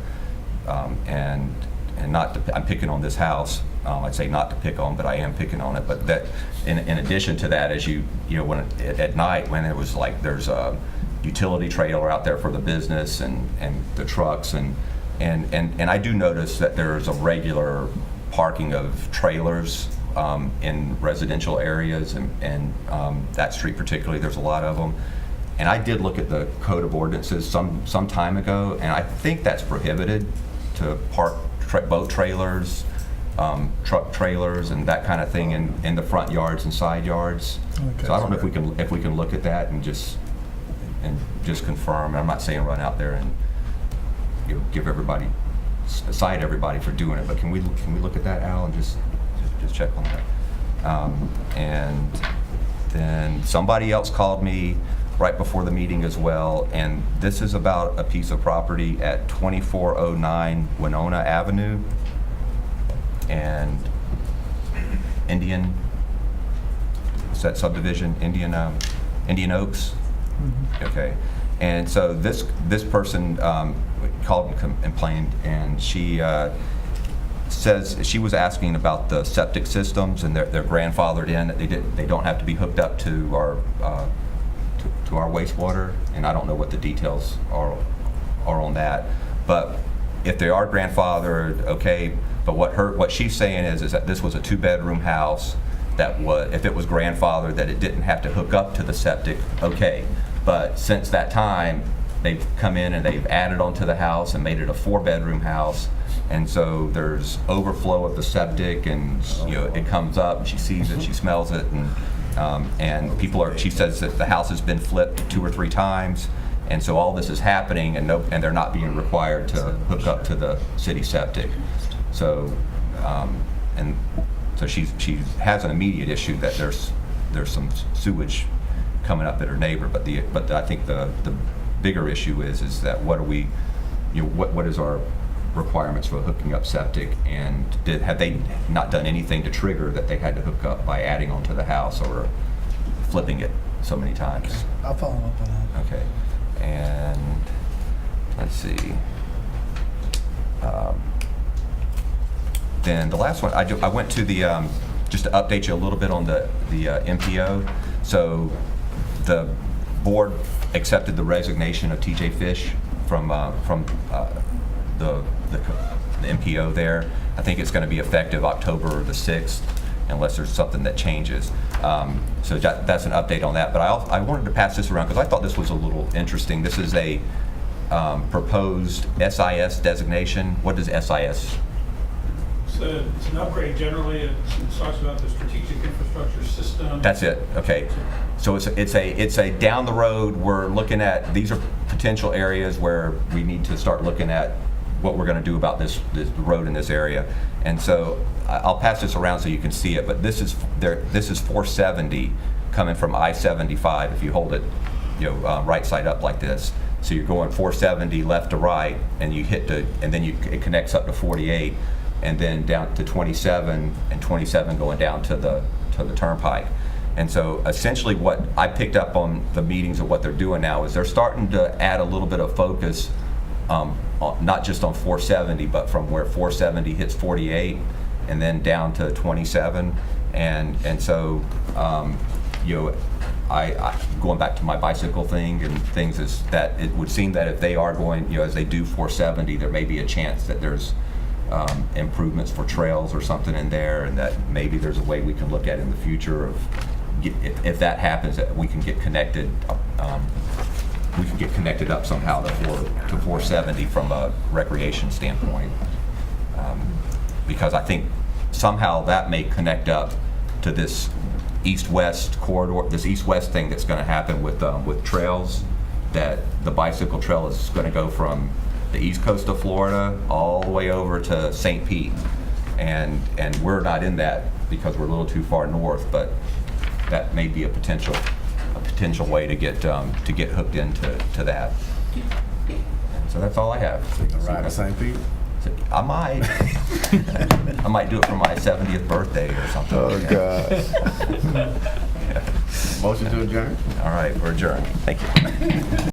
and not to, I'm picking on this house. I'd say not to pick on, but I am picking on it. But that, in addition to that, as when at night, when it was like there's a utility trailer out there for the business and the trucks and I do notice that there's a regular parking of trailers in residential areas and that street particularly, there's a lot of them. And I did look at the code of ordinances some time ago, and I think that's prohibited to park boat trailers, truck trailers, and that kind of thing in the front yards and side yards. Okay, so I don't know if we can look at that and just confirm. And I'm not saying run out there and give everybody, cite everybody for doing it, but can we look at that, Al, and just check on that? And then somebody else called me right before the meeting as well, and this is about a piece of property at 2409 Winona Avenue and Indian, is that subdivision, Indian Oaks? Mm-hmm. Okay, and so this person called and complained, and she says she was asking about the septic systems, and they're grandfathered in. They don't have to be hooked up to our wastewater, and I don't know what the details are on that. But if they are grandfathered, okay. But what she's saying is that this was a 2-bedroom house that if it was grandfathered, that it didn't have to hook up to the septic, okay. But since that time, they've come in and they've added onto the house and made it a 4-bedroom house. And so there's overflow of the septic, and it comes up, and she sees it, she smells it, and she says that the house has been flipped 2 or 3 times, and so all this is happening, and they're not being required to hook up to the city septic. So, so she has an immediate issue that there's some sewage coming up at her neighbor. But I think the bigger issue is that what are we, what is our requirements for hooking up septic, and have they not done anything to trigger that they had to hook up by adding onto the house or flipping it so many times? I'll follow up on that. Okay, and let's see. Then the last one, I went to the, just to update you a little bit on the MPO. So the board accepted the resignation of TJ Fish from the MPO there. I think it's going to be effective October the 6th, unless there's something that changes. So that's an update on that. But I wanted to pass this around because I thought this was a little interesting. This is a proposed SIS designation. What does SIS? It's an upgrade generally. It talks about the strategic infrastructure system. That's it. Okay. So it's a down the road. We're looking at, these are potential areas where we need to start looking at what we're going to do about this road in this area. And so I'll pass this around so you can see it. But this is 470 coming from I-75. If you hold it, right side up like this. So you're going 470 left to right, and you hit and then it connects up to 48. And then down to 27, and 27 going down to the turnpike. And so essentially what I picked up on the meetings of what they're doing now is they're starting to add a little bit of focus, not just on 470, but from where 470 hits 48 and then down to 27. And so, I going back to my bicycle thing and things, is that it would seem that if they are going, as they do 470, there may be a chance that there's improvements for trails or something in there, and that maybe there's a way we can look at in the future of if that happens, that we can get connected. We can get connected up somehow to 470 from a recreation standpoint, because I think somehow that may connect up to this east-west corridor, this east-west thing that's going to happen with trails. That the bicycle trail is going to go from the east coast of Florida all the way over to St. Pete, and we're not in that because we're a little too far north, but that may be a potential way to get hooked into that. And so that's all I have. Ride to St. Pete? I might. I might do it for my 70th birthday or something. Oh, God. Motion to adjourn? All right, we're adjourned. Thank you.